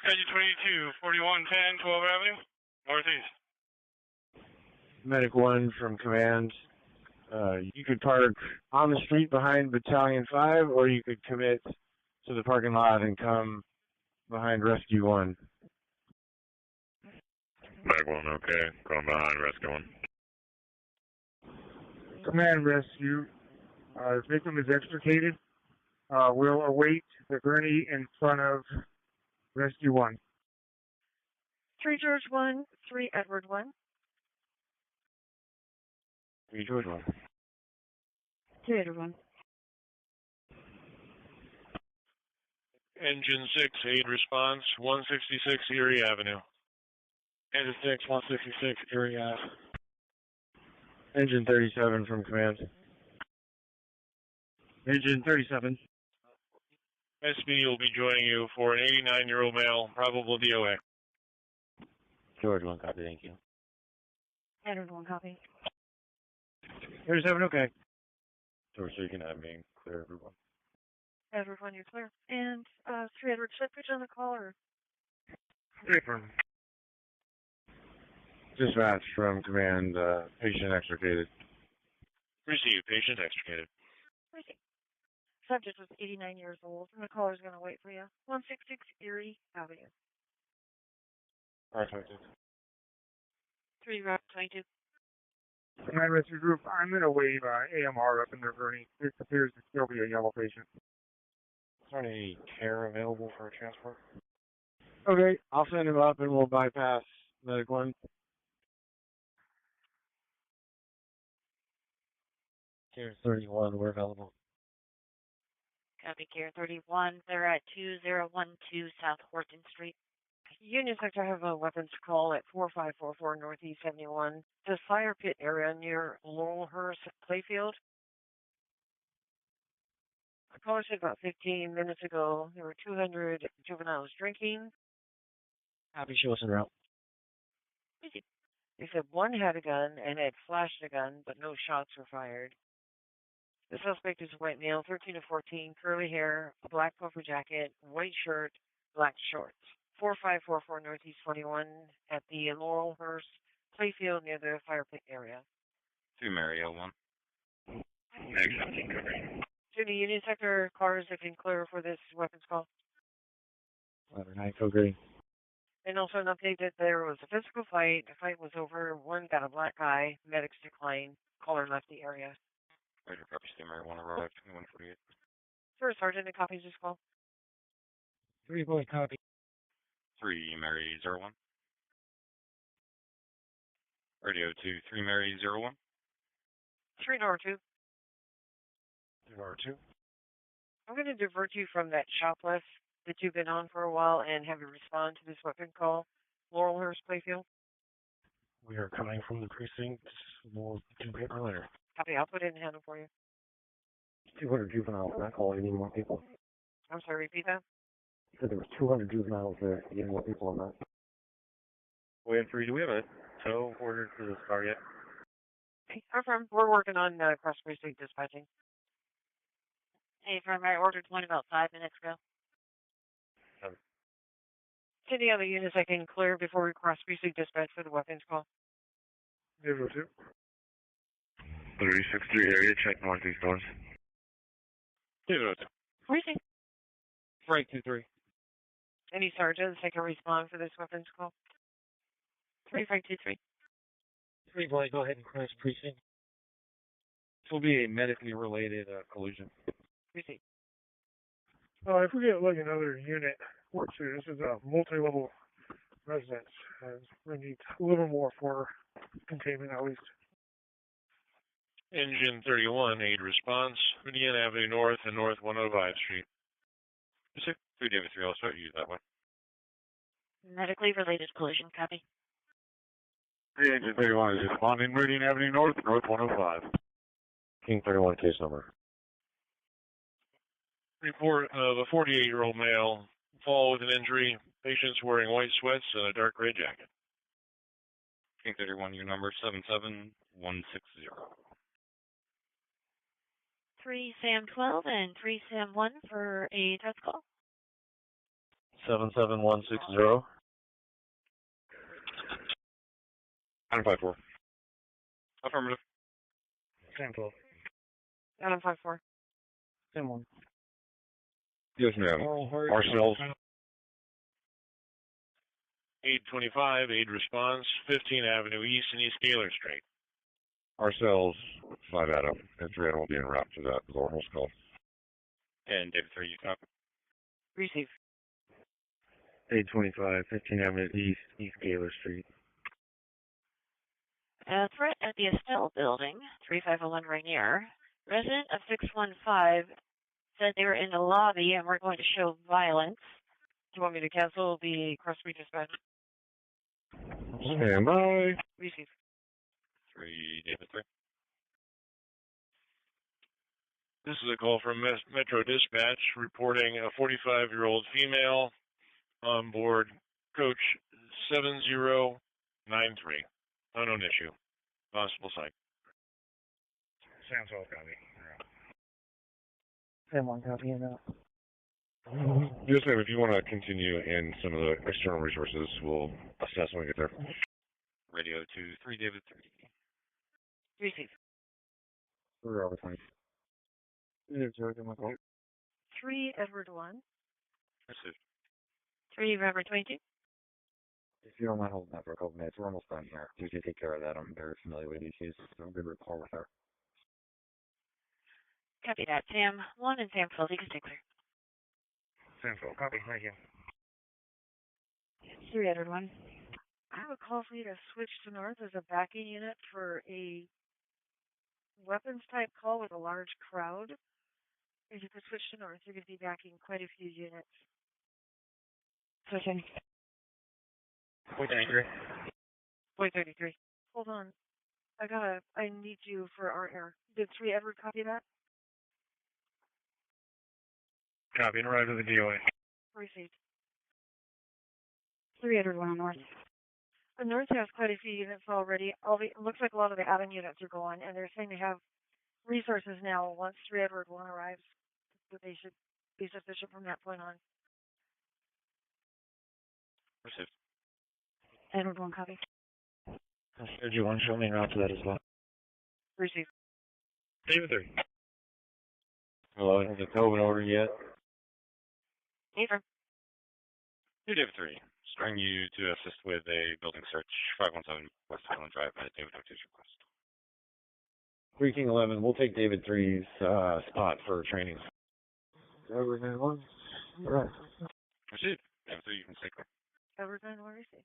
Engine 22, 4110, 12th Avenue, Northeast. Medic 1 from command. You could park on the street behind Battalion 5, or you could commit to the parking lot and come behind Rescue 1. Medic 1, okay. Going behind Rescue 1. Command rescue. The victim is extricated. We'll await the gurney in front of Rescue 1. 3 George 1, 3 Edward 1. 3 George 1. 2 Edward 1. Engine 6, aid response, 166 Erie Avenue. Engine 6, 166 Erie Ave. Engine 37 from command. Engine 37. SB will be joining you for an 89-year-old male, probable DOA. George 1, copy, thank you. Edward 1, copy. 37, okay. George 3, can have me clear everyone. Edward 1, you're clear. And 3 Edward, should I put you on the call or? Affirm. Dispatch from command, patient extricated. Receive, patient extricated. Receive. Subject was 89 years old, and the caller's going to wait for you. 166 Erie Avenue. Perfect. 3 Route 22. Command rescue group, I'm going to wave AMR up in their gurney. It appears to still be a yellow patient. Is there any care available for a transport? Okay, I'll send him up and we'll bypass Medic 1. Care 31, we're available. Copy, Care 31. They're at 2012 South Horton Street. Union Sector, I have a weapons call at 4544 Northeast 71. The fire pit area near Laurelhurst Playfield. A caller said about 15 minutes ago there were 200 juveniles drinking. Copy, show us en route. They said one had a gun and had flashed a gun, but no shots were fired. The suspect is a white male, 13 to 14, curly hair, a black puffer jacket, white shirt, black shorts. 4544 Northeast 21 at the Laurelhurst Playfield near the fire pit area. 2 Mario 1. To the Union Sector, cars that can clear for this weapons call. Ladder 9, code green. And also an update that there was a physical fight. The fight was over. One got a black eye. Medics declined. Caller left the area. Roger, copy, 2 Mario 1 arrived, 2148. First Sergeant, a copy this call. 3 boy, copy. 3 Mary 01. Radio 2, 3 Mary 01. 3 Nor 2. 3 Nor 2. I'm going to divert you from that shop list that you've been on for a while and have you respond to this weapon call. Laurelhurst Playfield. We are coming from the precinct. We'll do paper later. Copy, I'll put it in handle for you. 200 juveniles, not calling any more people. I'm sorry, repeat that? He said there was 200 juveniles there. Any more people on that? Wait, 3, do we have a tow ordered for this car yet? Affirm, we're working on cross precinct dispatching. Hey, Affirm, I ordered one about 5 minutes ago. Any other units I can clear before we cross precinct dispatch for the weapons call? 02. 363 area, check northeast doors. 02. Receive. Frank 2-3. Any sergeants that can respond for this weapons call? 3 Frank 2-3. 3 boy, go ahead and cross precinct. This will be a medically related collision. Receive. If we get like another unit work through, this is a multi-level residence. We need a little more for containment at least. Engine 31, aid response, Indiana Avenue North and North 105 Street. 3 David 3, I'll start you that way. Medically related collision, copy. Engine 31 is responding, Meridian Avenue North, North 105. King 31 case number. Report of a 48-year-old male, fall with an injury, patient's wearing white sweats and a dark gray jacket. King 31, your number 77160. 3 Sam 12 and 3 Sam 1 for a test call. 77160. 954. Affirmative. Sam 12. Adam 54. Sam 1. Yes, ma'am. Ourselves. Aid 25, aid response, 15 Avenue East and East Gaylor Street. Ourselves, 5 Adam. And 3 Adam will be en route to that Laurel's call. And David 3, you copy. Receive. 825, 15 Avenue East, East Gaylor Street. A threat at the Estelle building, 3501 Rainier. Resident of 615 said they were in the lobby and were going to show violence. Do you want me to cancel the cross-street dispatch? Stand by. Receive. 3, David 3. This is a call from Metro Dispatch reporting a 45-year-old female on board coach 7093. Unknown issue. Possible site. Sam 12 copy. Sam 1 copy and out. Yes, ma'am. If you want to continue in some of the external resources, we'll assess when we get there. Radio 2, 3, David 3. Receive. 3 over 20. 3 Edward 1. Received. 3 November 22. If you don't mind holding that for a couple minutes, we're almost done here. You can take care of that. I'm very familiar with these cases, so I'm good rapport with her. Copy that. Sam 1 and Sam 12, you can stay clear. Sam 12 copy. Thank you. 3 Edward 1. I have a call for you to switch to north as a backing unit for a weapons type call with a large crowd. If you could switch to north, you're going to be backing quite a few units. Switching. Point 33. Point 33. Hold on. I need you for our air. Did 3 Edward copy that? Copy and arrive to the DOA. Received. 3 Edward 1 on north. The north has quite a few units already. It looks like a lot of the Adam units are going, and they're saying they have resources now once 3 Edward 1 arrives, but they should be sufficient from that point on. Received. Edward 1 copy. Did you want to show me around to that as well? Receive. David 3. Hello, has the Tobin order yet? Neither. 2, David 3. Starting you to assist with a building search, 517 West Highland Drive at David 2's request. 3 King 11, we'll take David 3's spot for training. Edward 1. All right. Received. David 3, you can stay clear. Edward 9, what receive?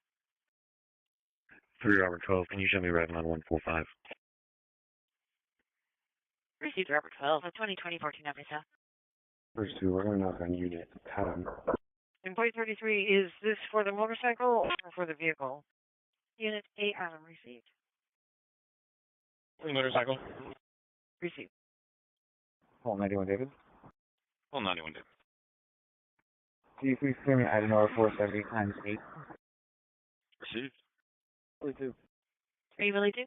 3 Robert 12, can you show me red line 145? Received Robert 12, a 2020-14 Episode. First 2, we're going to knock on unit Adam. In point 33, is this for the motorcycle or for the vehicle? Unit A, Adam, received. Motorcycle. Received. Call 91 David. Well, 91 David. Can you please clear me item number 470 times 8? Received. Really do. 3 Willie 2.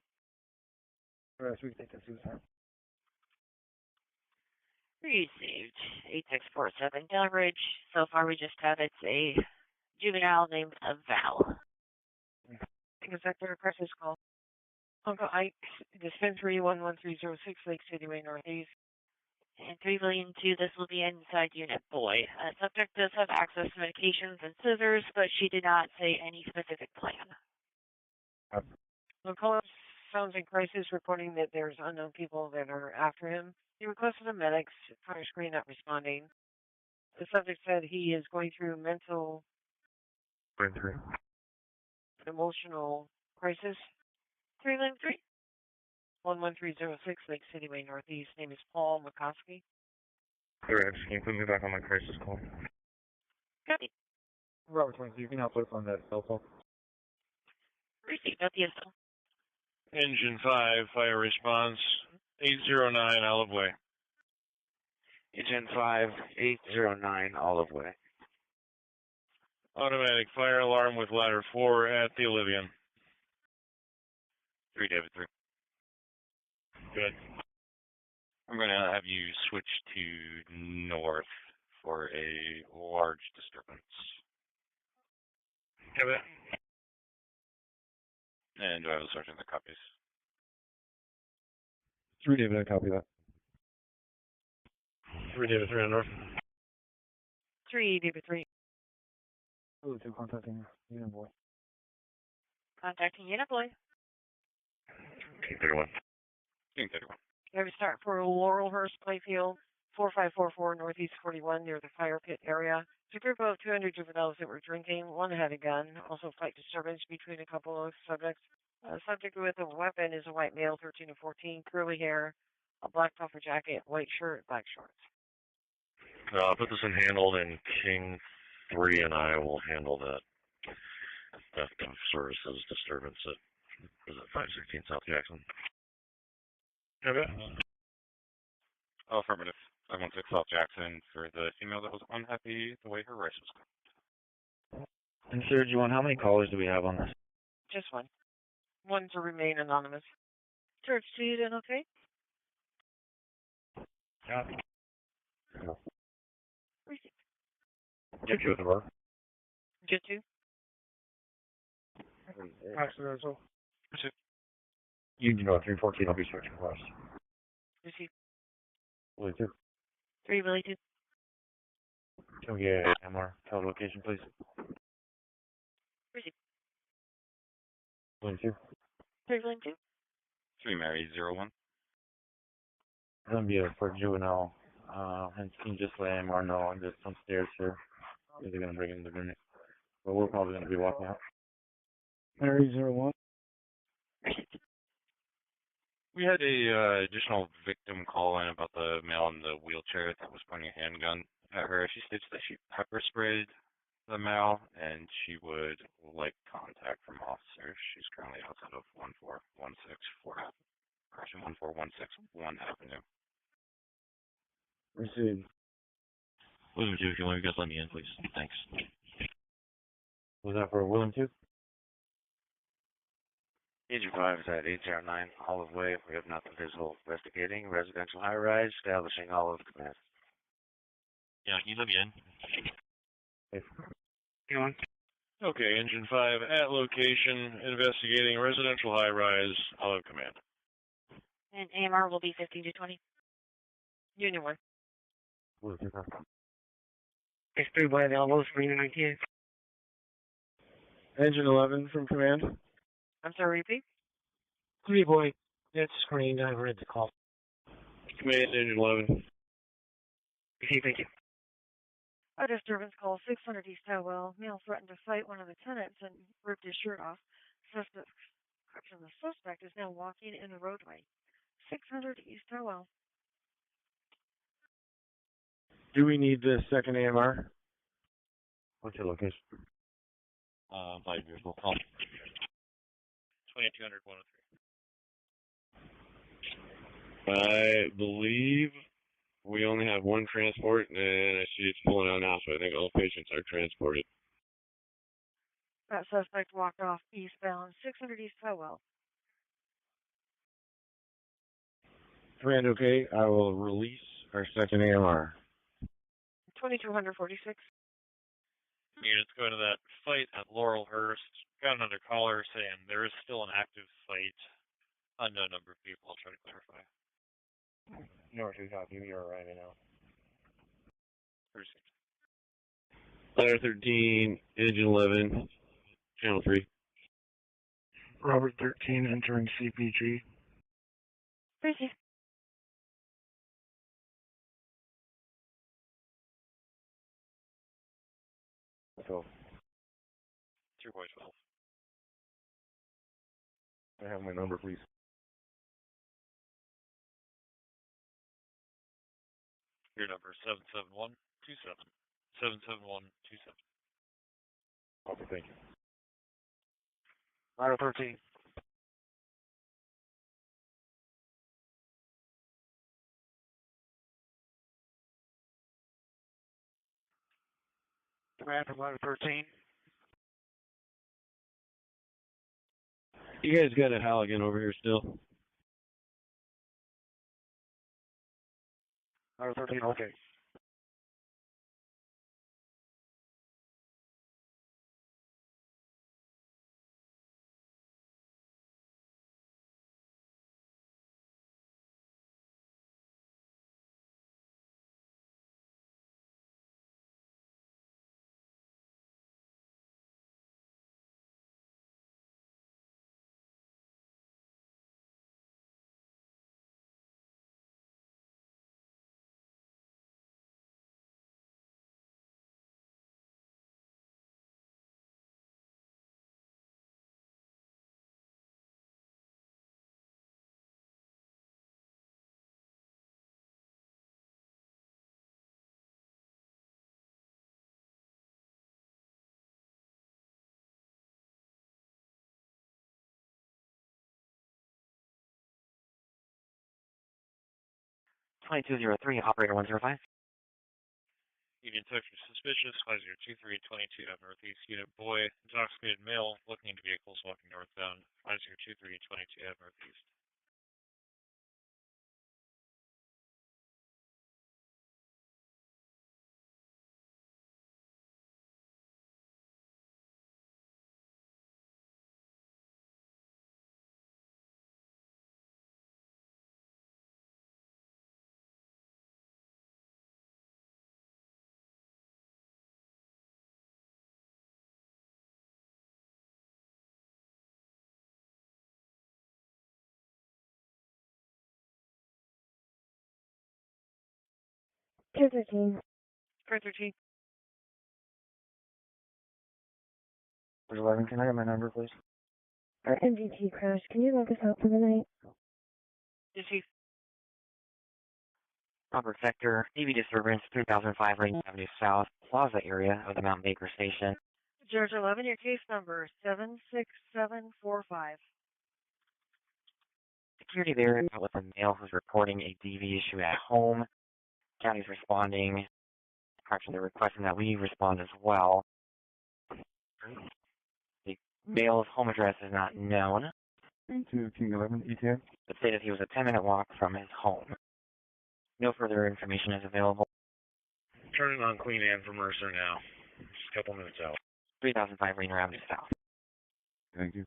Alright, so we can take that suicide. Received 8647 Delbridge. So far we just have it's a juvenile named Val. Executive crisis call. Uncle Ike, Dispensary 11306, Lake City Way Northeast. And 3 William 2, this will be inside unit boy. Subject does have access to medications and scissors, but she did not say any specific plan. The caller sounds in crisis, reporting that there's unknown people that are after him. He requested a medic, fire screen not responding. The subject said he is going through mental, emotional crisis. 3 William 3. 11306, Lake City Way Northeast. Name is Paul McCoskey. Alright, can you put me back on my crisis call? Copy. Robert 22, you can help us on that cell phone. Received at the SL. Engine 5, fire response, 809 Olive Way. Engine 5, 809 Olive Way. Automatic fire alarm with ladder 4 at the Olivian. 3 David 3. Good. I'm going to have you switch to north for a large disturbance. Copy that. And do I have a sergeant that copies? 3 David, I copy that. 3 David 3 on north. 3 David 3. 2 contacting unit boy. Contacting unit boy. King 31. King 31. We have a start for Laurelhurst Playfield, 4544 Northeast 41 near the fire pit area. It's a group of 200 juveniles that were drinking. One had a gun. Also fight disturbance between a couple of subjects. Subject with a weapon is a white male, 13 to 14, curly hair, a black puffer jacket, white shirt, black shorts. I'll put this in handled, and King 3 and I will handle that theft of services disturbance at 516 South Jackson. Okay. Affirmative. 516 South Jackson for the female that was unhappy the way her rice was cooked. And Surge, how many callers do we have on this? Just one. One to remain anonymous. Church, do you then okay? Yeah. Received. Get you at the bar. Jet 2. Accidental. Union 314, I'll be switching west. Received. Willie 2. 3 Willie 2. Can we get MR location, please? Received. Willie 2. 3 Willie 2. 3 Mary 01. Gonna be for juvenile. And can you just let MR know I'm just upstairs here. They're gonna bring in the unit. But we're probably gonna be walking out. Mary 01. We had a additional victim call in about the male in the wheelchair that was pointing a handgun at her. She states that she pepper sprayed the male and she would like contact from officers. She's currently outside of 14161 Avenue. Received. William 2, if you guys let me in, please. Thanks. Was that for William 2? Engine 5 is at 809 Olive Way. We have nothing visible. Investigating residential high-rise, establishing Olive Command. Yeah, can you let me in? Go on. Okay, Engine 5 at location, investigating residential high-rise, Olive Command. And AMR will be 15 to 20. Union 1. X3 by the elbow, screen 19. Engine 11 from command. I'm sorry, repeat. 3 boy, that's screened. I read the call. Command, Engine 11. Receive, thank you. A disturbance call 600 East Howell. Male threatened to fight one of the tenants and ripped his shirt off. The suspect is now walking in the roadway. 600 East Howell. Do we need the second AMR? What's your location? By vehicle call. 2200 103. I believe we only have one transport, and I see it's pulling out now, so I think all patients are transported. That suspect walked off eastbound 600 East Howell. Command, okay. I will release our second AMR. 2246. Units going to that fight at Laurelhurst. Got another caller saying there is still an active fight. Unknown number of people. I'll try to clarify. North 2 copy, we are arriving now. Ladder 13, Engine 11, Channel 3. Robert 13 entering CPG. Receive. So, 2 boys 12. I have my number, please. Your number is 77127. 77127. Thank you. Ladder 13. Command from Ladder 13. You guys got a Halligan over here still. Ladder 13, okay. Operator 105. Union Section suspicious, 502322 F Northeast, unit boy, intoxicated male, looking into vehicles walking northbound, 502322 F Northeast. Tier 13. Tier 13. 11, can I have my number, please? Our MGT crashed. Can you look us out for the night? Yes, Chief. Robert Sector, DV disturbance, 3005 Rain Avenue South, Plaza area of the Mount Baker Station. George 11, your case number 76745. Security there is with a male who's reporting a DV issue at home. County's responding. Actually, they're requesting that we respond as well. The male's home address is not known. To King 11, ETA. It stated he was a 10-minute walk from his home. No further information is available. Turning on Queen Anne for Mercer now. Just a couple minutes out. 3005 Rainier Avenue South. Thank you.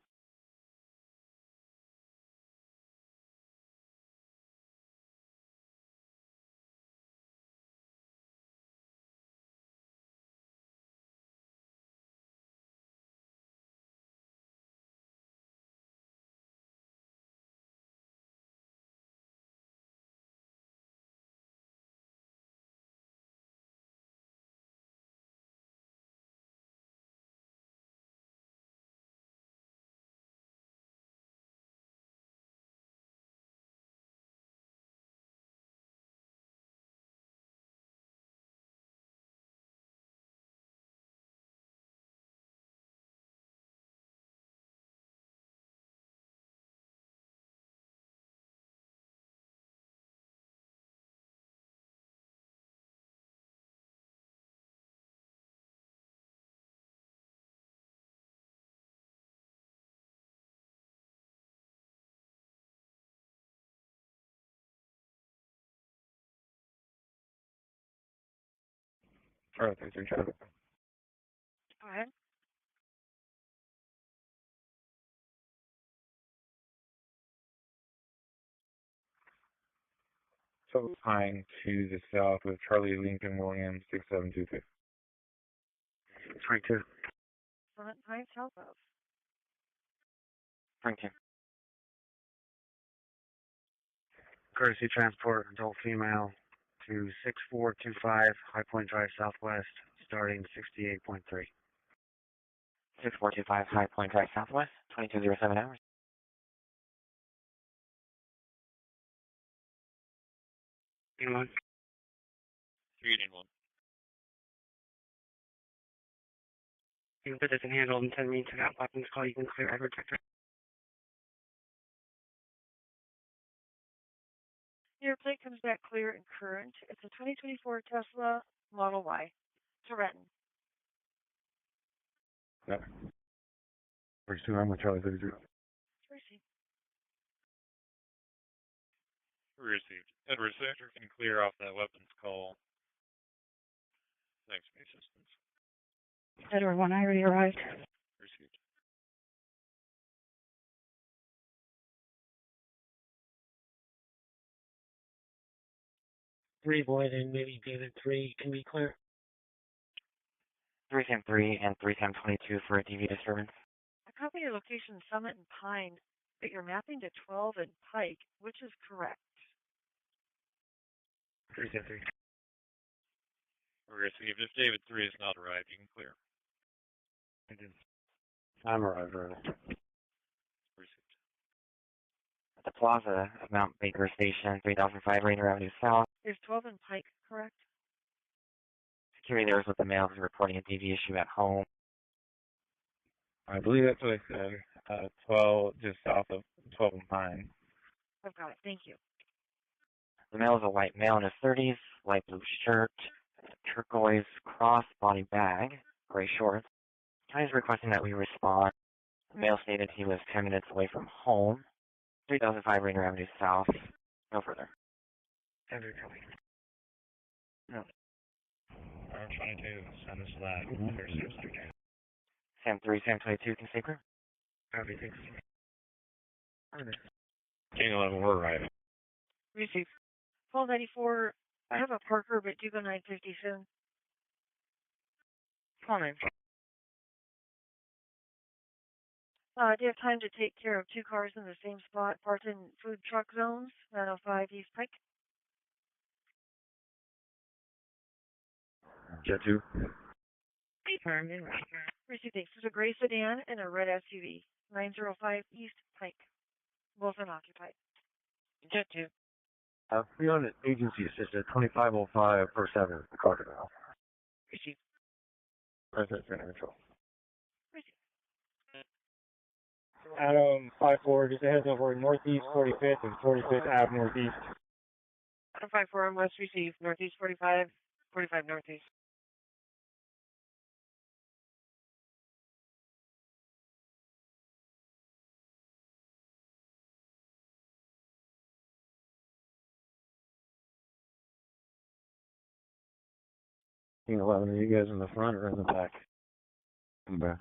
All right, thanks, Richard. Go ahead. So Pine to the south with Charlie Lincoln Williams 6722. 22. Front Pine South of. 22. Courtesy transport, adult female to 6425 High Point Drive Southwest, starting 68.3. 6425 High Point Drive Southwest, 2207 hours. Anyone? 381. You can put this in handle in 10 minutes without weapons call. You can clear Edward sector. Your plate comes back clear and current. It's a 2024 Tesla Model Y. Touretton. Yep. Bridge 2, I'm with Charlie 33. Received. Received. Edward Sector can clear off that weapons call. Thanks for the assistance. Edward 1, I already arrived. Received. Three Boyd and maybe David 3 can be clear. 3 Sam 3 and 3 Sam 22 for a DV disturbance. I copy your location Summit and Pine, but you're mapping to 12 and Pike, which is correct. 3 Sam 3. Received. If David 3 is not arrived, you can clear. I'm arrived already. Received. At the plaza of Mount Baker Station, 3005 Rainier Avenue South. Is 12 and Pike correct? Security there is with the male who's reporting a DV issue at home. I believe that's what I said. 12, just south of 12 and Pine. I've got it. Thank you. The male is a white male in his 30s, light blue shirt, turquoise cross-body bag, gray shorts. County is requesting that we respond. The male stated he lives 10 minutes away from home. 3005 Rainier Avenue South. No further. Edward, copy. No. I'm 22, send us that. Sam 3, Sam 22 can stay clear. Copy, thanks. King 11, we're arriving. Received. 1294, I have a Parker, but do go 950 soon. Call 9. Do you have time to take care of two cars in the same spot, parked in food truck zones, 905 East Pike? Jet 2. Confirmed. Received. Thanks. There's a gray sedan and a red SUV, 905 East Pike. Both unoccupied. Jet 2. We on an agency assisted 2505 per 7, Crocodile. Received. President Center Control. Adam 5-4, just a heads up, we're northeast 45th and 45th Ave northeast. Adam 5-4 on West received. Northeast 45, 45 northeast. King 11, are you guys in the front or in the back? In the back.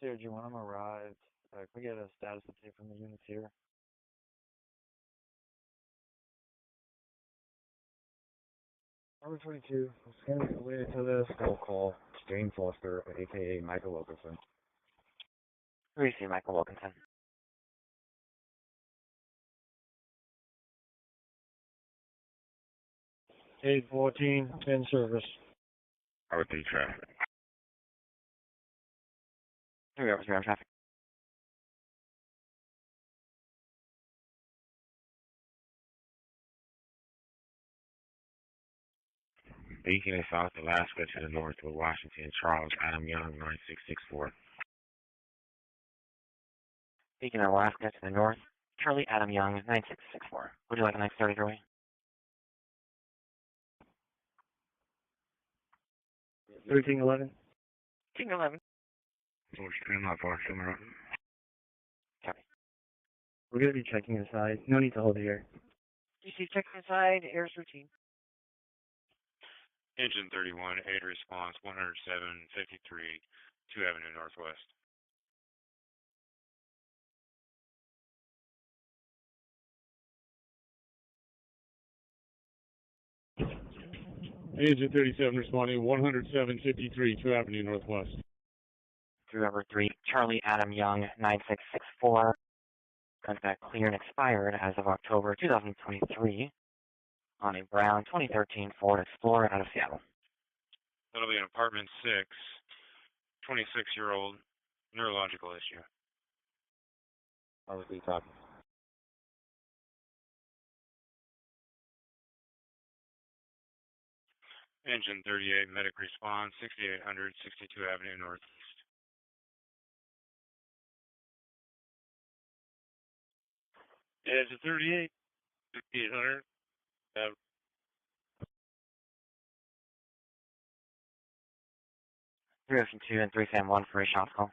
Sergey, when I'm arrived, can we get a status update from the units here? Number 22, scanning related to this, we'll call Jane Foster, aka Michael Wilkerson. Receive Michael Wilkinson. 814, 10 service. Power 3 traffic. 3 hours around traffic. Beacon is South Alaska to the north with Washington, Charles, Adam Young, 9664. Beacon, Alaska to the north. Charlie Adam Young, 9664. Would you like a nice 30 your way? 1311. King 11. George 10, not far, somewhere. Copy. We're going to be checking inside. No need to hold it here. DC checking inside, air's routine. Engine 31, 8 response, 107.53, 2 Avenue Northwest. Agent 37 responding, 107.53, 2 Avenue Northwest. Drew Ever 3, Charlie Adam Young, 9664. Contact clear and expired as of October 2023 on a brown 2013 Ford Explorer out of Seattle. That'll be an apartment 6, 26-year-old, neurological issue. Obviously, copy. Engine 38, medic response, 6800, 62 Avenue Northeast. Engine 38, 6800. 3 Ocean 2 and 3 Sam 1 for a shots call.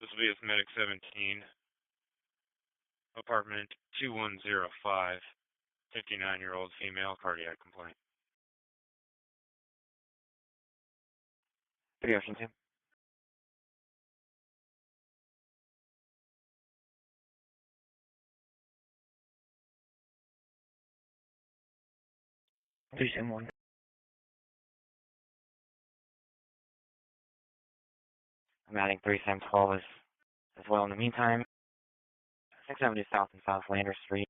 This will be with medic 17, apartment 2105, 59-year-old female, cardiac complaint. 3 Ocean 2. Three Sam 1. I'm adding 3 Sam 12 as well in the meantime. 670 South and South Lander Street.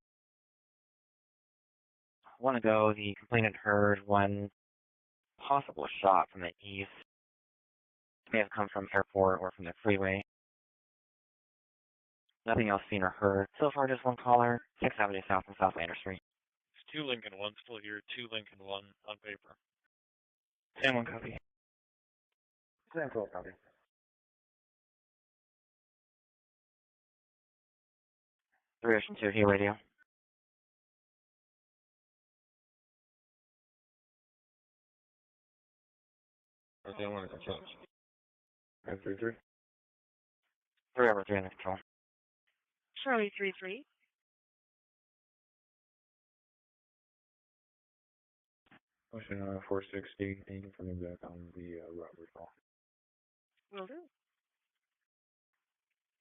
A while ago, the complainant heard one possible shot from the east. It may have come from airport or from the freeway. Nothing else seen or heard. So far, just one caller, 670 South and South Lander Street. It's 2 Lincoln 1 still here, 2 Lincoln 1 on paper. Sam 1 copy. Sam 12 copy. Three Ocean 2 here, radio. Okay, I want to control. 533. 3 over 3 under control. Charlie 33. Ocean 460, thank you for coming back on the robbery call. Will do.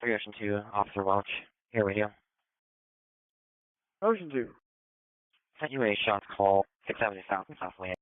3 Ocean 2, Officer Welch, here, radio. Ocean 2. Sent you a shots call, 670 South and South Lander.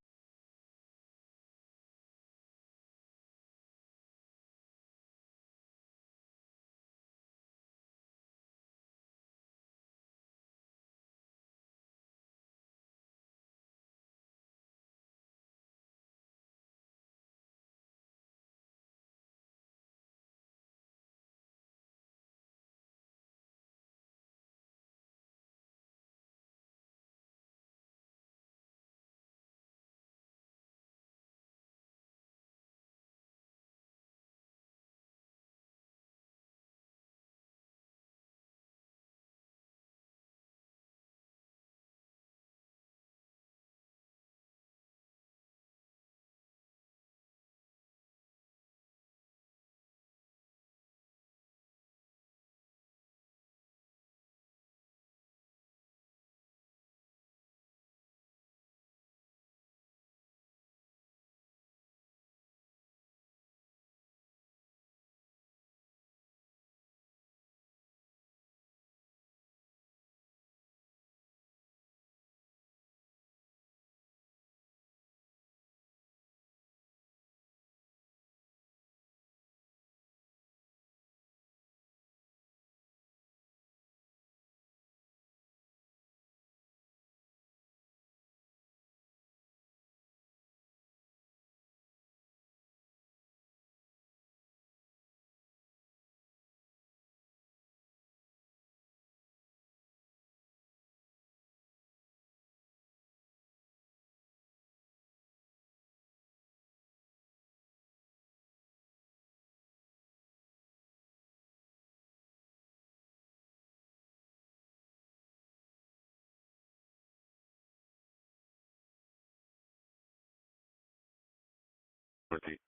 repeat.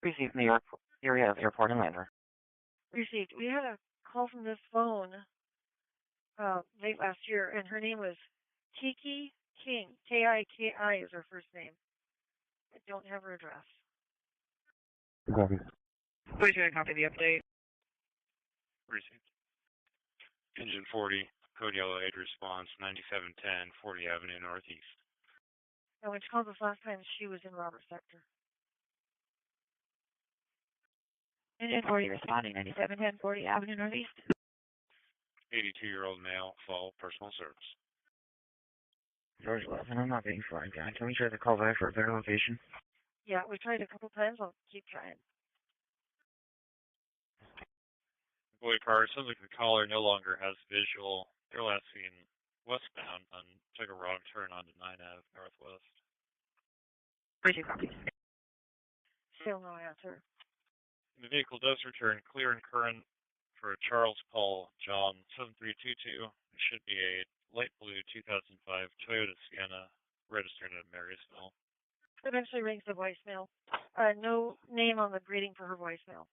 Received in the area of airport and lander. Received. We had a call from this phone late last year, and her name was Kiki King. K-I-K-I is her first name. I don't have her address. Copy. Please go and copy the update. Received. Engine 40, code yellow 8 response, 9710 40 Avenue Northeast. And when she called us last time, she was in Robert Sector. Engine 40 responding, 9710 40 Avenue Northeast. 82-year-old male, fall personal service. George 11, I'm not being flagged down. Can we try to call back for a better location? Yeah, we tried a couple times. I'll keep trying. Boy car, sounds like the caller no longer has visual. They're last seen westbound and took a wrong turn onto 9 Ave Northwest. Still no answer. The vehicle does return clear and current for Charles Paul John 7322. It should be a light blue 2005 Toyota Sienna registered in Marysville. Eventually rings the voicemail. No name on the greeting for her voicemail.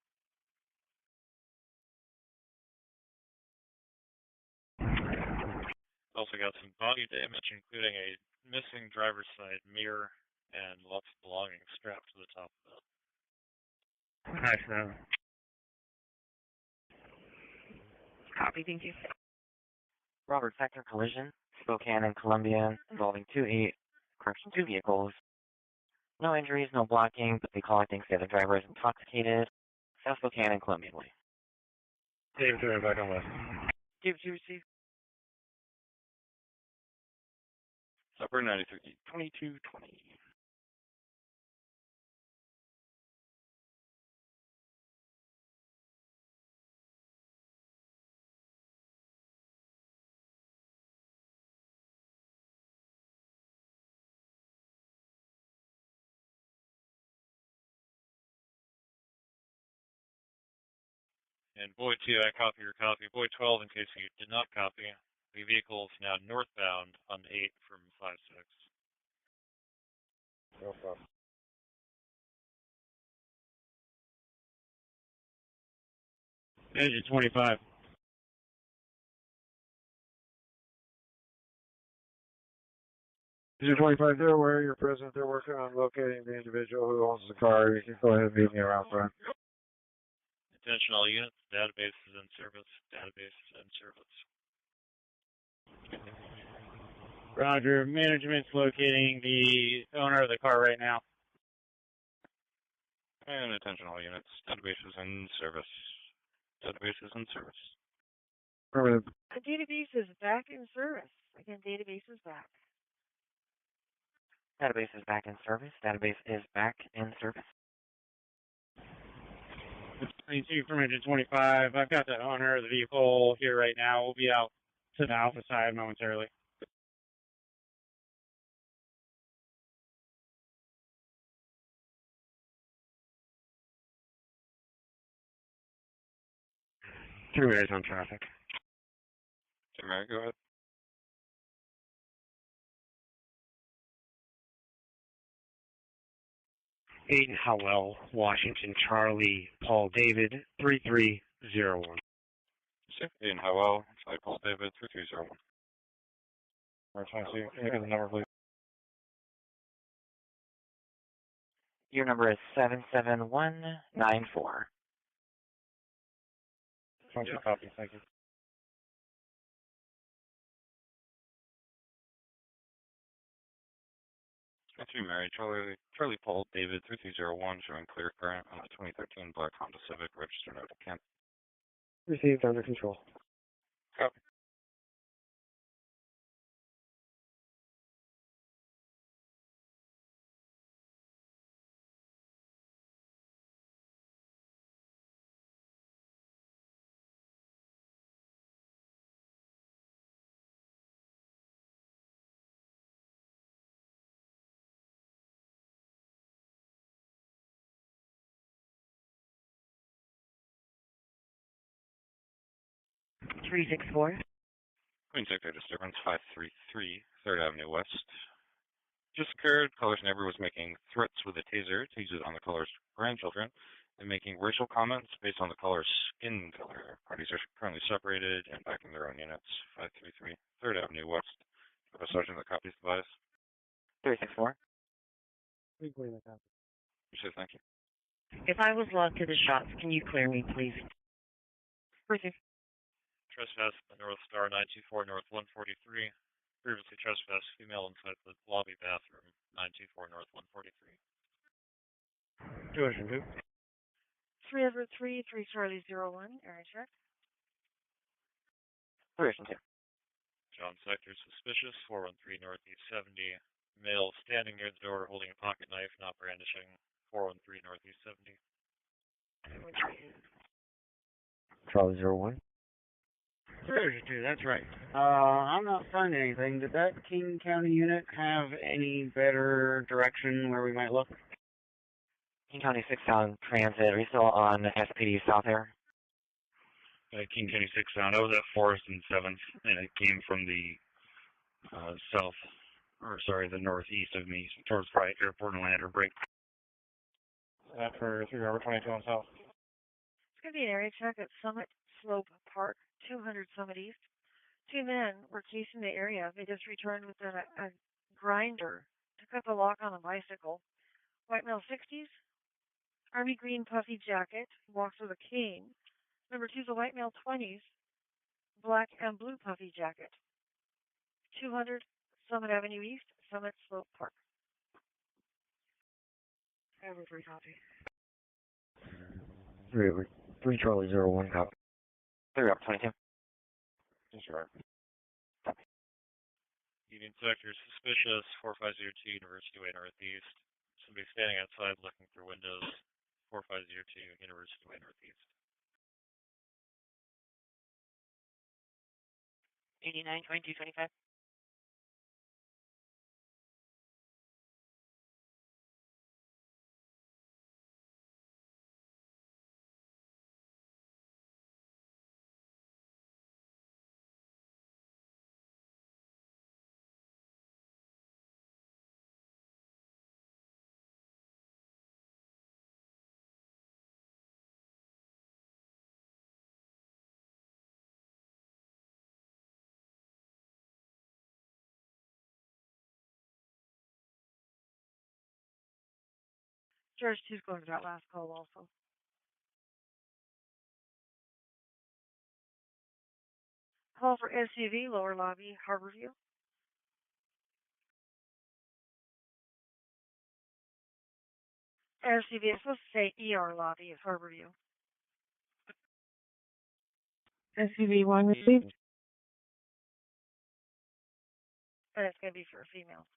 Also got some body damage, including a missing driver's side mirror and lots of belongings strapped to the top of it. Nice, no. Copy, thank you. Robert Sector collision, Spokane and Columbia, involving two vehicles. No injuries, no blocking, but the caller thinks the other driver is intoxicated. South Spokane and Columbia Way. Dave, throw it back on left. Dave, did you receive? Upper 93, 2220. And Boy 2, I copy your copy. Boy 12, in case you did not copy, the vehicle is now northbound on 8 from 5-6. No problem. Engine 25. Engine 25, they're aware you're present. They're working on locating the individual who owns the car. You can go ahead and meet me around front. Attention all units, database is in service. Database is in service. Roger. Management's locating the owner of the car right now. And attention all units, database is in service. Database is in service. Affirmative. The database is back in service. Again, database is back. Database is back in service. Database is back in service. 22 from Engine 25. I've got the owner of the vehicle here right now. We'll be out to the Alpha side momentarily. Two minutes on traffic. Mary, go ahead. Aiden Howell, Washington, Charlie, Paul David, 3301. Aiden Howell, Charlie Paul David, 3301. All right, trying to see. Here's the number, please. Your number is 77194. Function copy, thank you. Entry Mary, Charlie Paul David, 3301, showing clear current on the 2013 black Honda Civic, registered out of Kent. Received, under control. Copy. Three 6-4. Queen Sector disturbance 533, 3rd Avenue West. just occurred. Caller's neighbor was making threats with a taser to use it on the caller's grandchildren and making racial comments based on the caller's skin color. Parties are currently separated and back in their own units. 533 3rd Avenue West. A sergeant that copies the device. 364. Please clear the copy. You say thank you. If I was logged to the shots, can you clear me, please? Received. Trespass at the North Star 924 North 143. Previously trespassed female inside the lobby bathroom 924 North 143. 202. 3 Edward 3, 3 Charlie 01, area check. 302. John Sector suspicious 413 Northeast 70. Male standing near the door holding a pocket knife, not brandishing 413 Northeast 70. Charlie 01. 302, that's right. I'm not finding anything. Did that King County unit have any better direction where we might look? King County 6 on transit. Are you still on SPD South here? King County 6 sound. I was at Forest and 7th, and it came from the the northeast of me, towards Friday Airport and Lander Break. For 3 Robert 22 on South. It's going to be an area check at Summit Slope Park, 200 Summit East. 2 men were casing the area. They just returned with a grinder to cut the lock on a bicycle. White male 60s, army green puffy jacket, walks with a cane. Number 2 is a white male 20s, black and blue puffy jacket. 200 Summit Avenue East, Summit Slope Park. Over 3 copy. 3 Charlie 01 copy. 3 Robert 22. Sure. Copy. Union Sector suspicious 4502 University Way Northeast. Somebody standing outside looking through windows 4502 University Way Northeast. 89 22 25. George 2's going to that last call also. Call for SUV, lower lobby, Harborview. SUV, it's supposed to say ER lobby, Harborview. SUV 1 received. And it's going to be for a female.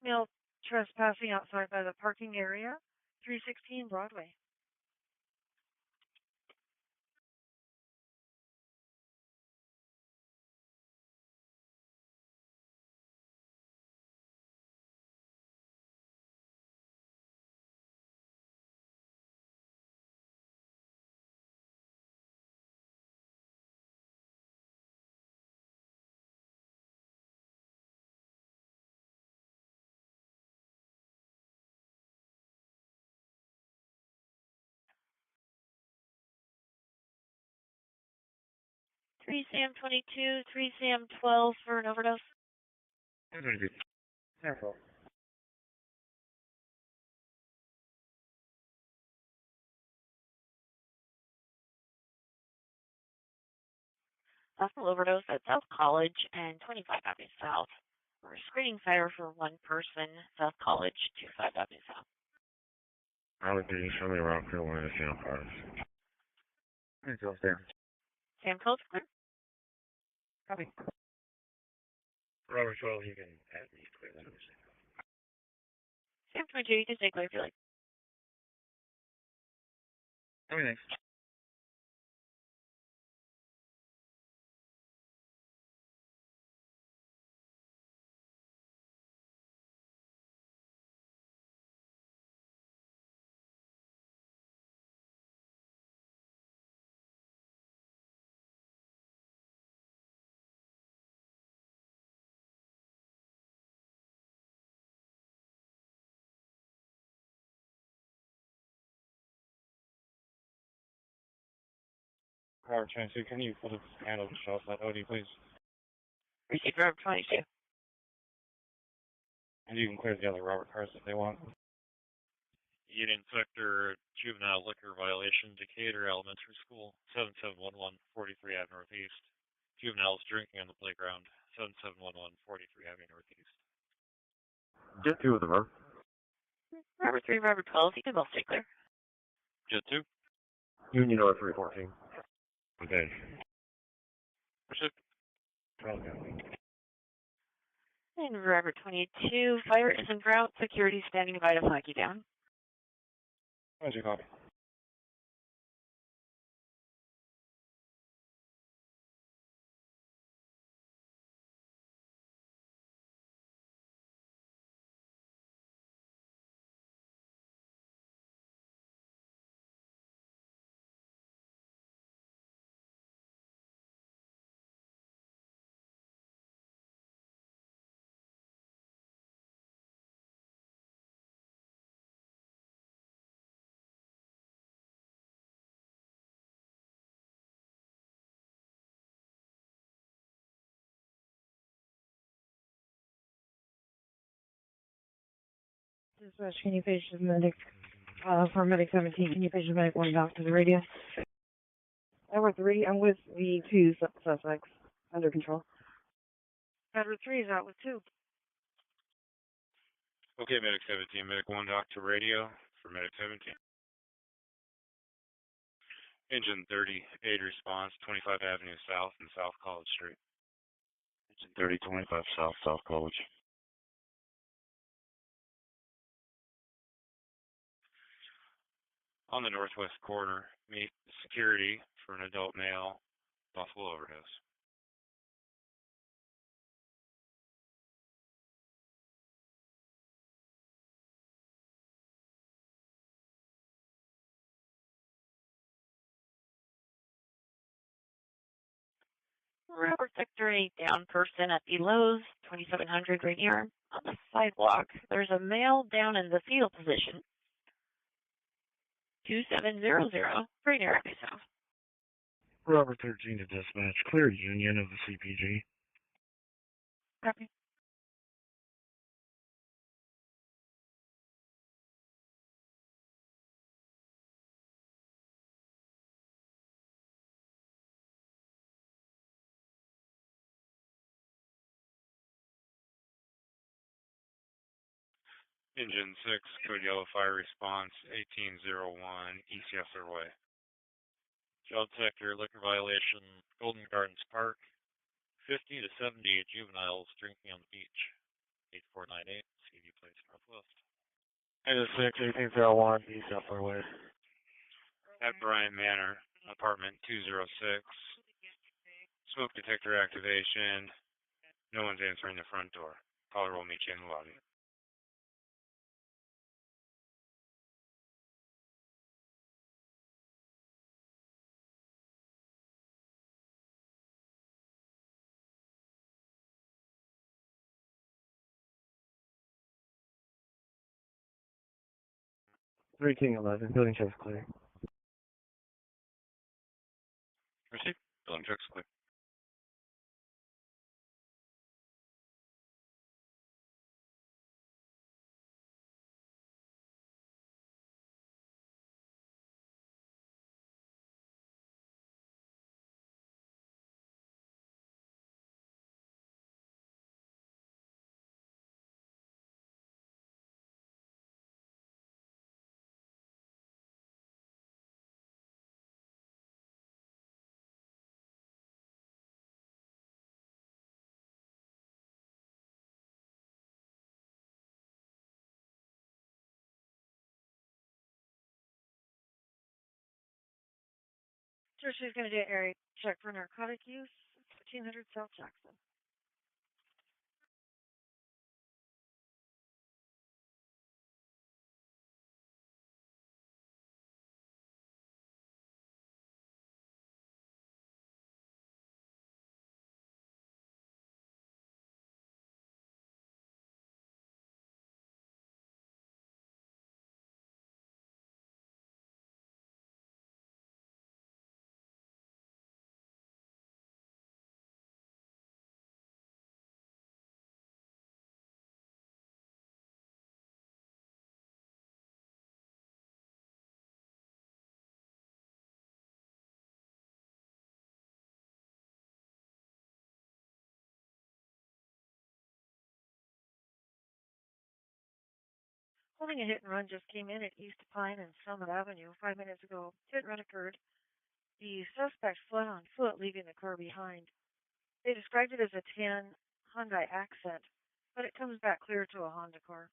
Male trespassing outside by the parking area, 316 Broadway. Three Sam 22, 3 Sam 12 for an overdose. Careful. Possible overdose at South College and 25 Avenue South. We're screening fire for one person, South College, 25 Avenue South. I would be surely around Carolina Sound cars. Until there. Sam 12, clear. Copy. Robert 12, you can add me clear that. Sam 22, you can stay clear if you like. Everything. Robert 22, can you put a handle to show us that OD, please? Receive Robert 22. And you can clear the other Robert cars if they want. Union Sector Juvenile Liquor Violation, Decatur Elementary School, 7711 43 Ave Northeast. Juveniles drinking on the playground, 7711 43 Ave Northeast. Jet 2 with the verb. Robert 3, Robert 12, you can both stay clear. Jet 2. Union North 314. Okay. Proceed. And Robert 22, fire is en route, security standing by to flag you down. Where's your copy? Dispatch, can you page the medic, for medic 17, can you page the medic 1 doc to the radio? Edward 3, I'm with the 2 suspects, under control. Edward 3 is out with 2. Okay, Medic 17, Medic 1 dock to radio for Medic 17. Engine 30, aid response, 25 Avenue South and South College Street. Engine 3025 South, South College. On the northwest corner, meet security for an adult male, possible overdose. Robert Sector 8, down person at the Lowe's, 2700 Rainier. On the sidewalk, there's a male down in the fetal position. 2700, Rainier Avenue South. Robert 13 to dispatch. Clear Union of the CPG. Copy. Engine 6, code yellow fire response, 1801, ECS Way. Child sector, liquor violation, Golden Gardens Park, 50 to 70 juveniles drinking on the beach. 8498, CV Place Northwest. Engine 6, 1801, East Way. At Bryan Manor, apartment 206. Smoke detector activation. No one's answering the front door. Caller will meet you in the lobby. Three King 11, building checks clear. Receive. Building checks clear. Sure, she's going to do an area check for narcotic use, 1500 South Jackson. Holding a hit and run just came in at East Pine and Summit Avenue 5 minutes ago. Hit and run occurred. The suspect fled on foot, leaving the car behind. They described it as a tan Hyundai Accent, but it comes back clear to a Honda car.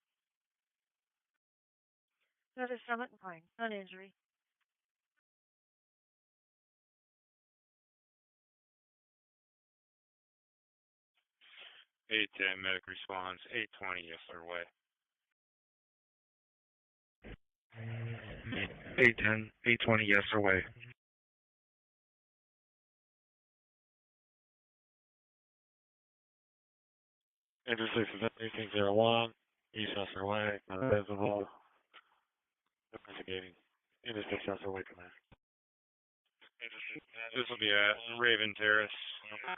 That is Summit and Pine. None injury. 810 medic response, 820 yes sir way. 810, 820 yes or way. Interstate 1801, East Chester Way, not visible. Investigating. Interstate Chester Way command. This will be at Raven Terrace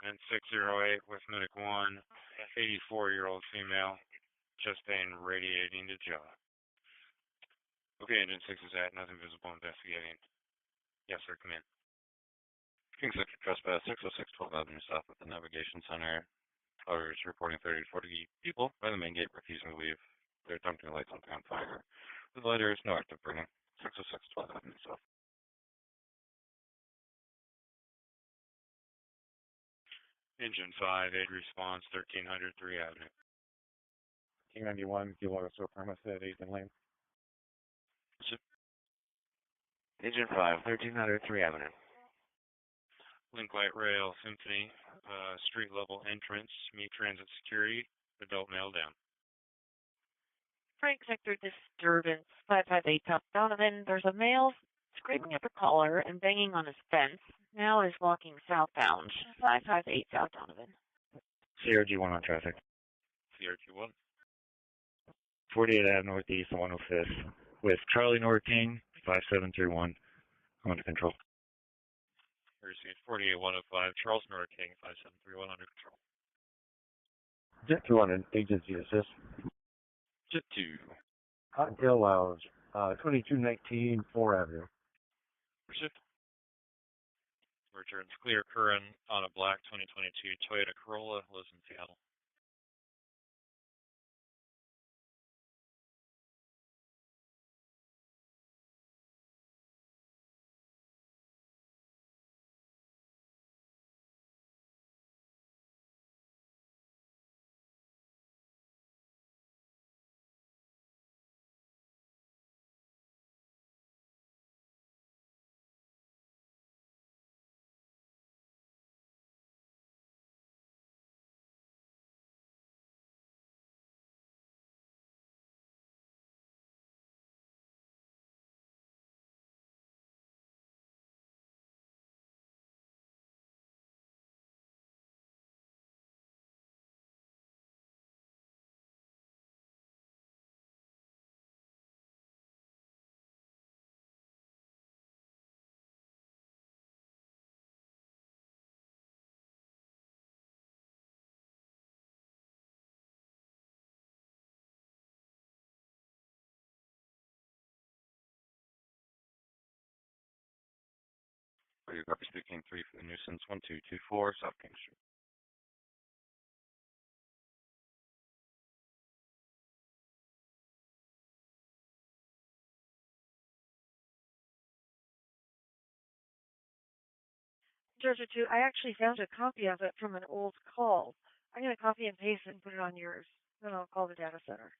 and 608 with medic 1, 84-year-old female, chest pain radiating to jaw. Okay, engine 6 is at, nothing visible, investigating. Yes sir, come in. King Sector trespass 606 12th Avenue South at the Navigation Center. Callers reporting 30 to 40 people by the main gate refusing to leave. They're dumping lights on town fire. The lighter is no active burning. 606 12th Avenue South. Engine 5, aid response, 1300 3 Avenue. King 91, Kilo Rosso premise at 8th and Lane. Engine 5, 1300 3 Avenue. Link Light Rail Symphony, street level entrance, meet transit security, adult male down. Frank Sector disturbance, 558 South Donovan. There's a male scraping at the collar and banging on his fence. Now is walking southbound, 558 South Donovan. CRG1 on traffic. CRG1. 48 Ave Northeast, 105th, with Charlie Nor King, 5731. I'm under control. Received 48 105, Charles Nor King, 5731 under control. Jet 200, agency assist. Jet 2. Cocktail Lounge, 2219 4 Avenue. Pursuit. Returns clear current on a black 2022 Toyota Corolla, lives in Seattle. Radio copy speaking 3 for the nuisance 1224 South King Street. Georgia 2, I actually found a copy of it from an old call. I'm going to copy and paste it and put it on yours. Then I'll call the data center.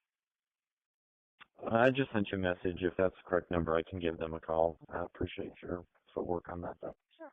I just sent you a message. If that's the correct number, I can give them a call. I appreciate your footwork on that. Sure.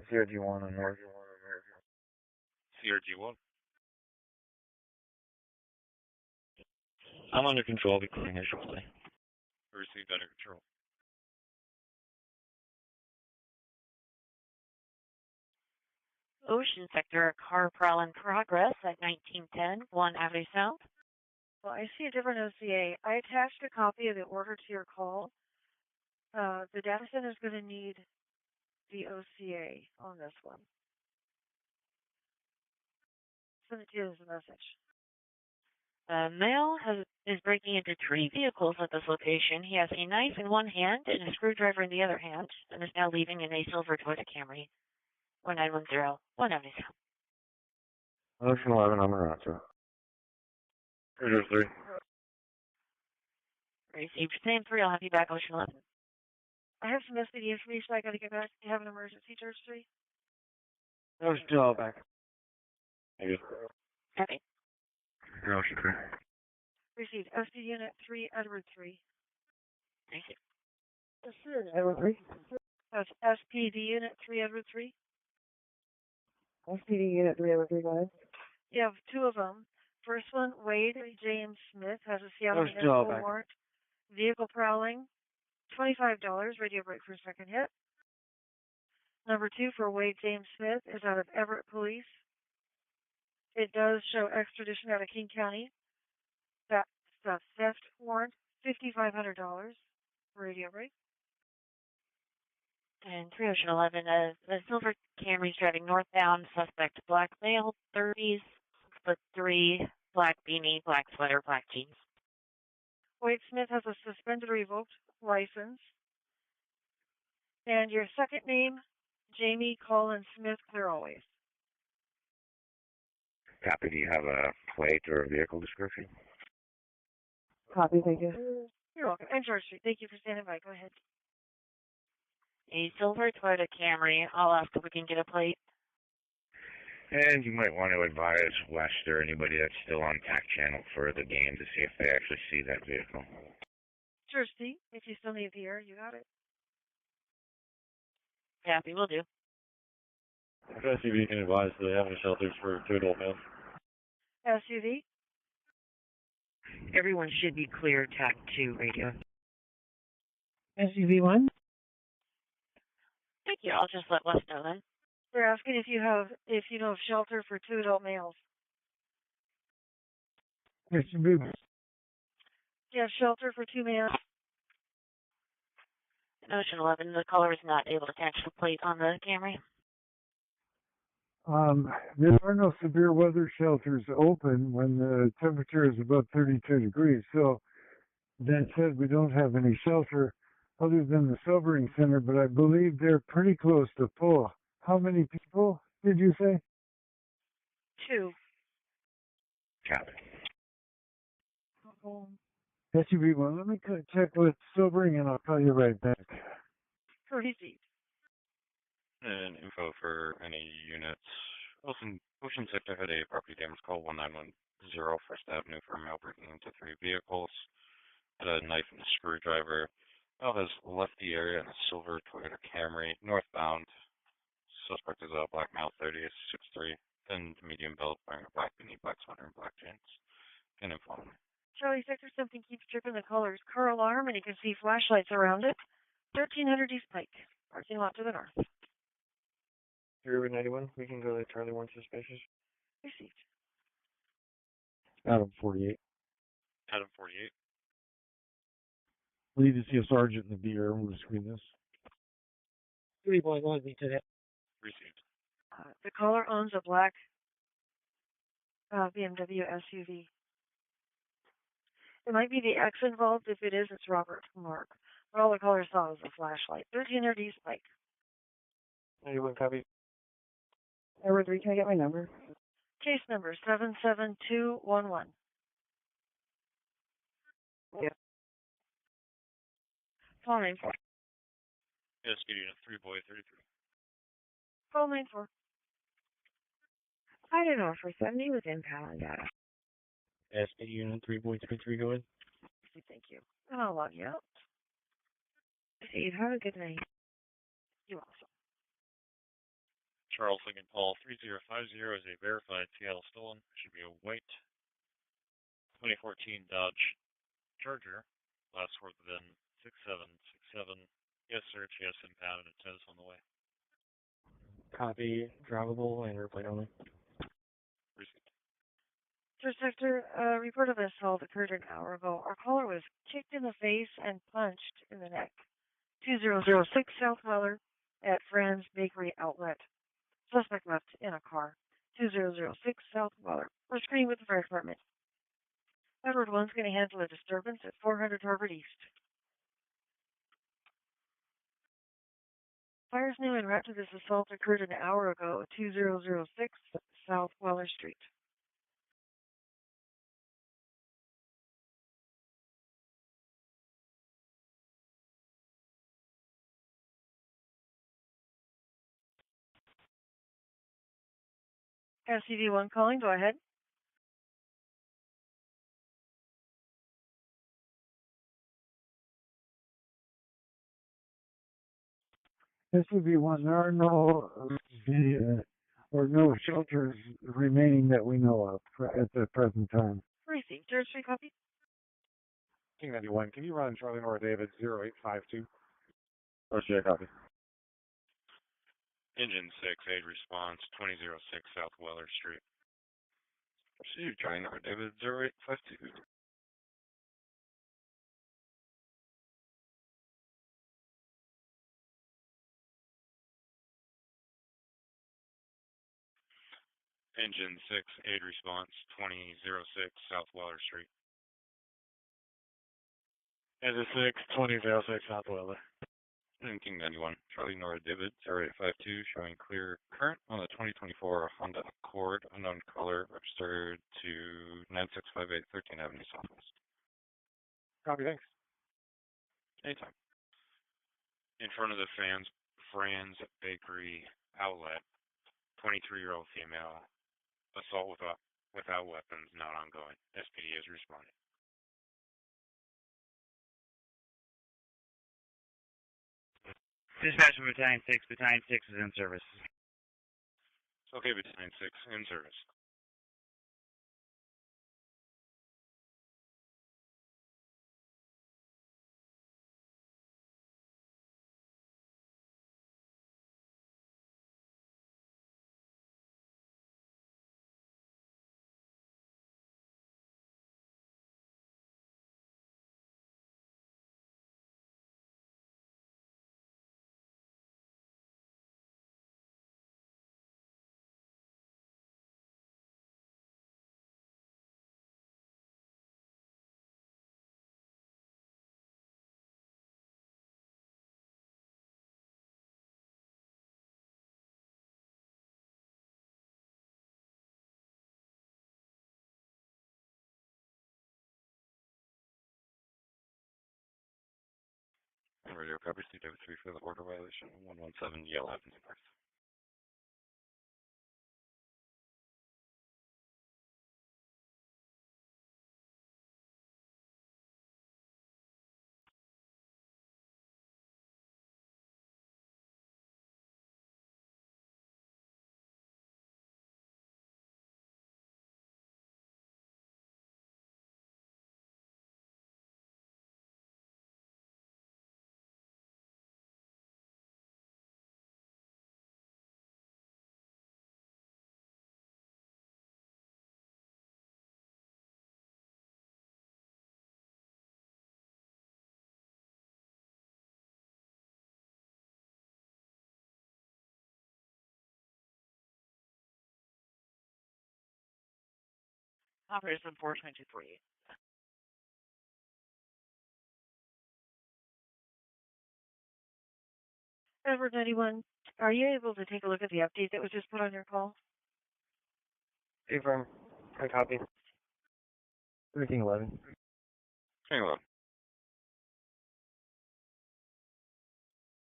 CRG1 on North. CRG1. I'm under control. I'll be clearing it shortly. Received under control. Ocean Sector, a car prowl in progress at 1910 1 Avenue South. Well, I see a different OCA. I attached a copy of the order to your call. The data center is going to need the OCA on this one. Send it to you as a message. Male is breaking into 3 vehicles at this location. He has a knife in one hand and a screwdriver in the other hand, and is now leaving in a silver Toyota Camry. 1910 1 Avenue South. Ocean 11, I'm around, sir. Cruiser 3. Received same 3. I'll have you back, Ocean 11. I have some SPD information I got to get back. Do you have an emergency, George 3? Ocean 2, back. Thank you. Copy. Ocean 3. Received SPD Unit 3, Edward 3. Thank you. Yes, sir. Edward 3. That's SPD Unit 3, Edward 3. SPD Unit 3, Edward 3, go ahead. You have 2 of them. First one, Wade James Smith has a Seattle municipal warrant. Vehicle prowling, $25. Radio break for a second hit. Number 2 for Wade James Smith is out of Everett Police. It does show extradition out of King County. That's the theft warrant, $5,500. Radio break. And 3 Ocean 11, the silver Camry driving northbound, suspect black male, 30s, 6'3", black beanie, black sweater, black jeans. Wade Smith has a suspended revoked license. And your second name, Jamie Colin Smith, clear always. Copy, do you have a plate or a vehicle description? Copy, thank you. You're welcome. And George Street, thank you for standing by. Go ahead. A silver Toyota Camry. I'll ask if we can get a plate. And you might want to advise West or anybody that's still on TAC channel for the game to see if they actually see that vehicle. George Street, if you still need the air, you got it. Copy, will do. SUV can advise they have any shelters for 2 adult males. SUV? Everyone should be clear, TAC 2 radio. SUV 1? Thank you. I'll just let Wes know then. They're asking if you know of shelter for 2 adult males. SUV. Do you have shelter for 2 males? In Ocean 11, the caller is not able to catch the plate on the Camry. There are no severe weather shelters open when the temperature is above 32 degrees. So that said, we don't have any shelter other than the sobering center, but I believe they're pretty close to full. How many people did you say? 2. Copy. SUV 1, let me check with sobering and I'll call you right back. Crazy. And info for any units. Ocean Sector had a property damage call 1910 First Avenue for male breaking into 3 vehicles. Had a knife and a screwdriver. Male has left the area in a silver Toyota Camry northbound. Suspect is a black male, 30s, 6'3", thin to medium build, wearing a black beanie, black sweater, and black jeans. Can inform me. Charlie Sector, something keeps tripping the colors. Car alarm, and you can see flashlights around it. 1300 East Pike. Parking lot to the north. 91, we can go to Charlie 1 suspicious. Received. Adam 48. Adam 48. We need to see a sergeant in the B area. We'll screen this. 3.1 me to that. Received. The caller owns a black BMW SUV. It might be the X involved. If it is, it's Robert Mark. But all the caller saw was a flashlight. 1300 East Pike. 91 copy. Edward 3, can I get my number? Case number 77211. Yep. Call 94. Yes, good unit 3 boy 33. Call 94. I don't know, for 70 with impound data. SPD unit 3 boy 33, go ahead. Thank you. And I'll log you out. Steve, have a good night. You also. Charles Lincoln Paul 3050 is a verified Seattle stolen. Should be a white 2014 Dodge Charger. Last word within 6767. Yes, search, yes, impound, and it says on the way. Copy, drivable, and airplane only. First sector, report of assault occurred an hour ago. Our caller was kicked in the face and punched in the neck. 2006 South Weller at Fran's Bakery Outlet. Suspect left in a car. 2006 South Weller. We're screening with the fire department. Edward 1's going to handle a disturbance at 400 Harvard East. Fires new en route to this assault occurred an hour ago at 2006 South Weller Street. SCV-1 calling, go ahead. SCV-1, there are no no shelters remaining that we know of at the present time. Received. George Street, copy. King 91, can you run Charlie Nora David 0852? Roger, copy. Engine 6, aid response, 2006 South Weller Street. Received, Charlie Nora David 0852. Engine 6, aid response, 2006 South Weller Street. Engine 6, 2006 South Weller. And King 91, Charlie Nora David 0852, showing clear current on the 2024 Honda Accord, unknown color, registered to 9658 13th Avenue Southwest. Copy, thanks. Anytime. In front of the Fran's Bakery Outlet, 23-year-old female, assault without weapons, not ongoing. SPD is responding. Dispatch from Battalion 6. Battalion 6 is in service. Okay, Battalion 6, in service. Radio copy, CW3 for the order violation, 117 Yale Avenue North. Operators on 42248. Edward 91, are you able to take a look at the update that was just put on your call? Confirm. I copy. 1311. King 11.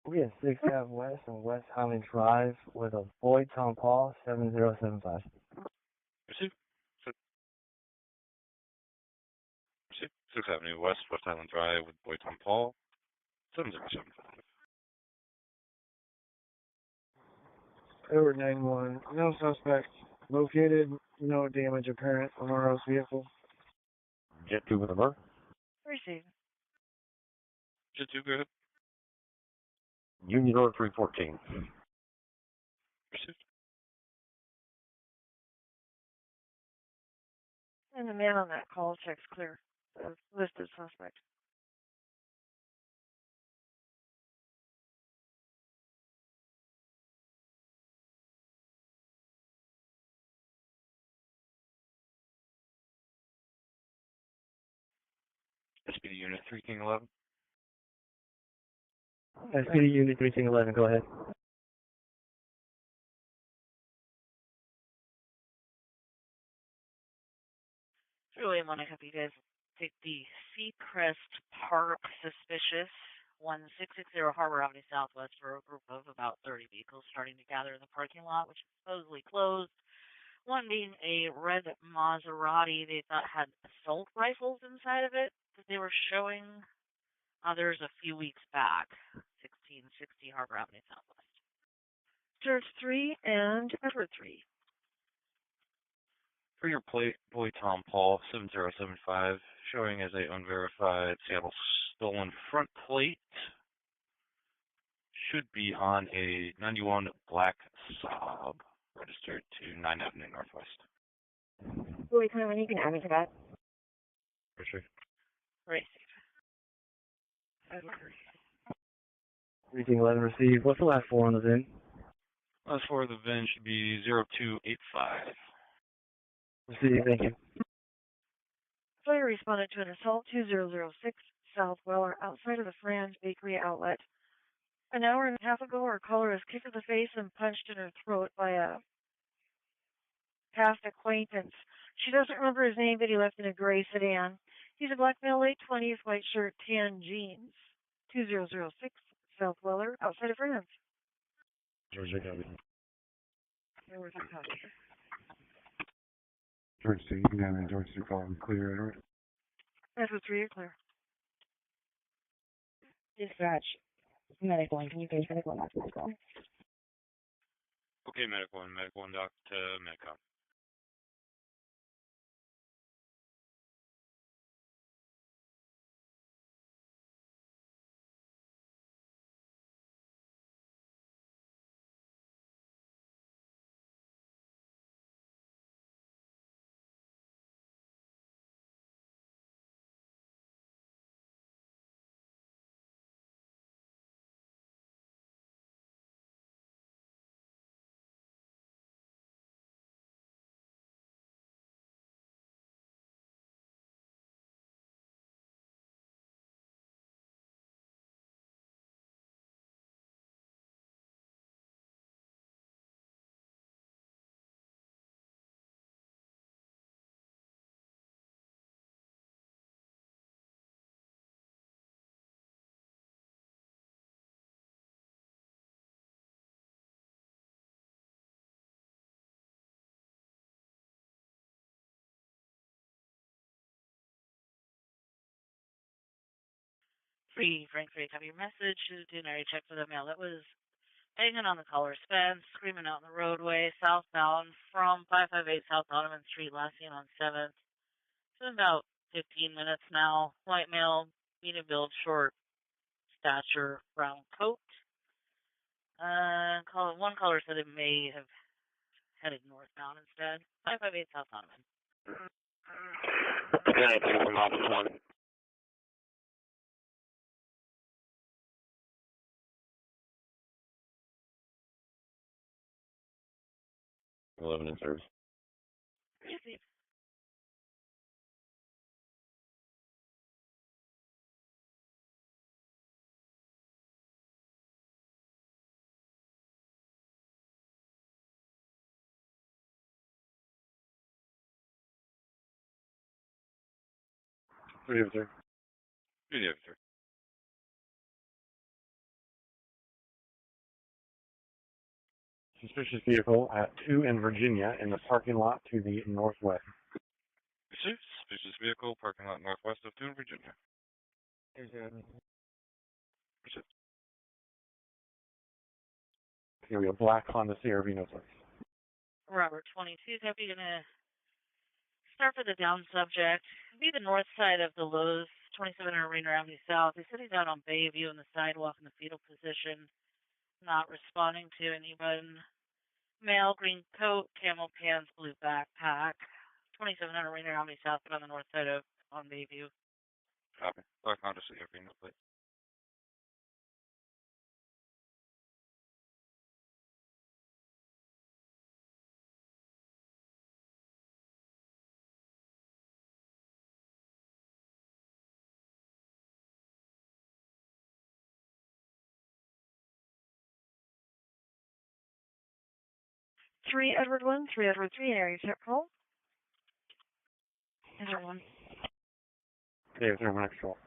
We have 6 Ave West and West Highland Drive with a Boyd Tom Paul 7075. Received. 6th Avenue West, West Highland Drive with Boyd Tom Paul, 7075. Edward 91, no suspect located, no damage apparent on RO's vehicle. Jet 2 with a burr. Received. Jet 2, go ahead. Union Road 314. Received. And the man on that call checks clear. The listed suspect. SPD Unit 3 King 11. SPD Unit 3 King 11, go ahead. Really want to have you guys take the Seacrest Park suspicious 1660 Harbor Avenue Southwest for a group of about 30 vehicles starting to gather in the parking lot, which is supposedly closed. One being a red Maserati they thought had assault rifles inside of it that they were showing others a few weeks back. 1660 Harbor Avenue Southwest. Search 3 and Edward 3. For your plate, Boy Tom Paul 7075, showing as a unverified Seattle stolen front plate. Should be on a 91 black Saab, registered to 9 Avenue Northwest. Boy Tom, and you can add me to that. For sure. Right. Edward 3 King 11 received. What's the last four on the VIN? Last four of the VIN should be 0285. Received, thank you. Player responded to an assault 2006 South Weller outside of the Fran's Bakery outlet. An hour and a half ago, our caller was kicked in the face and punched in her throat by a past acquaintance. She doesn't remember his name, but he left in a gray sedan. He's a black male, late 20s, white shirt, tan jeans. 2006 South Weller outside of Fran's. Georgia County. There was a copy. George C. You can have that George C. call and clear, Edward. Edward 3, you're clear. Dispatch. Medic 1, can you page Medic 1 back to Medic 1? Okay, Medic 1 dock to Medicom. Frank 3, have your message to Nary check for the mail. That was banging on the collar's fence, screaming out in the roadway, southbound from 558 South Ottoman Street, last seen on 7th. It's been about 15 minutes now. White male, medium build, short stature, brown coat. One caller said it may have headed northbound instead. 558 South Ottoman. Okay, from Office 1. In service. Yes, Good evening, sir. Good evening, sir. Suspicious vehicle at 2 in Virginia in the parking lot to the northwest. Suspicious vehicle, parking lot northwest of 2 in Virginia. Here we go, black Honda CRV, no sir. Robert 22, Happy gonna start for the down subject. Be the north side of the Lowe's, 27 Arena Avenue South. He's sitting down on Bayview in the sidewalk in the fetal position, not responding to anyone. Male, green coat, camel pants, blue backpack. 2700 Rainier Omni southbound on the north side of on Bayview. Copy. Black Honda CFP, no plate. Three Edward 1, 3 Edward 3, area check call. Edward 1. Yeah, it's under control.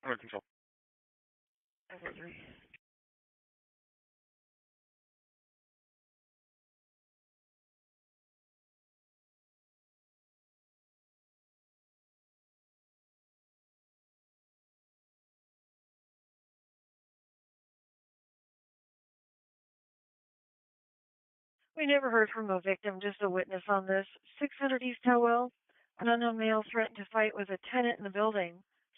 Under control. Edward 3. We never heard from a victim, just a witness on this. 600 East Howell. An unknown male threatened to fight with a tenant in the building.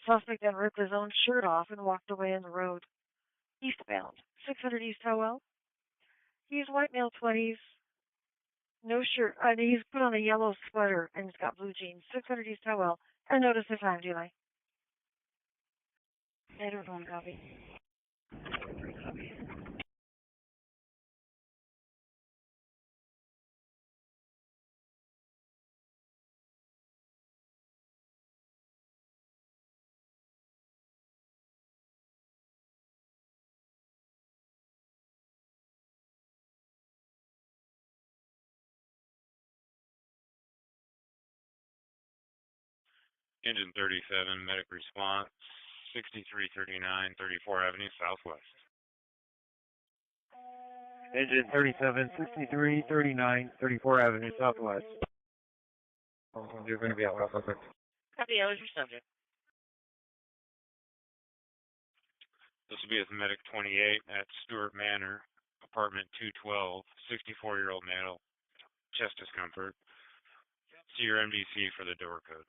Suspect then ripped his own shirt off and walked away on the road. Eastbound. 600 East Howell. He's white male, 20s. No shirt. He's put on a yellow sweater and he's got blue jeans. 600 East Howell. And notice the time delay. Edward 1, copy. Copy. Engine 37, medic response, 6339 34 Avenue Southwest. Engine 37, 63, 39, 34 Avenue Southwest. You're going to be out real quick. Copy, I was your subject. This will be with medic 28 at Stewart Manor, apartment 212, 64-year-old male, chest discomfort. See your MDC for the door code.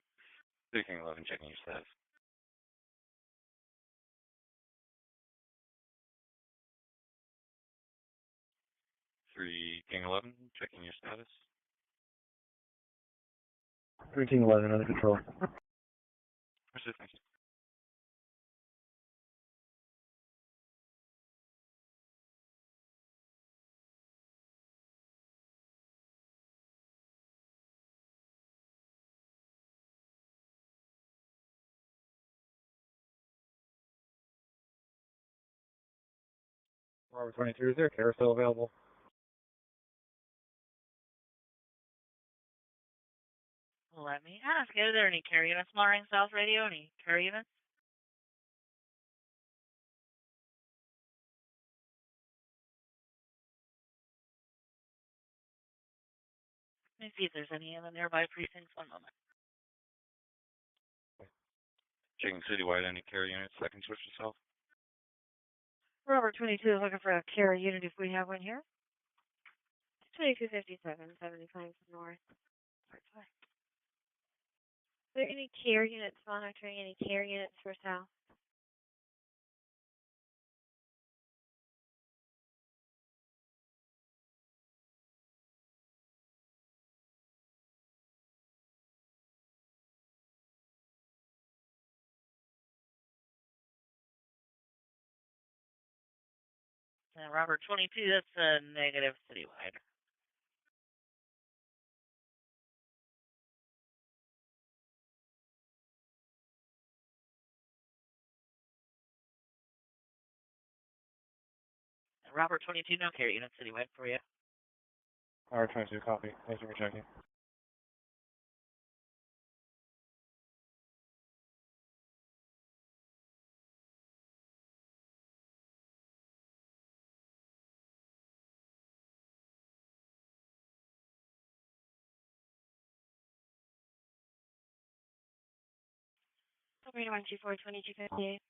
1611, checking your status. 3 King 11, checking your status. 3 King 11, under control. Assistance. Robert 22, is there care still available? Let me ask, are there any care units monitoring South Radio? Any care units? Let me see if there's any in the nearby precincts. One moment. Checking citywide, any care units that can switch to south? Robert 22 is looking for a care unit if we have one here. 2257, 75 north. Are there any care units monitoring any care units for south? Robert 22, that's a negative citywide. Robert 22, no care unit citywide for you. Robert 22, copy. Thank you for checking. Operator 124, 2258.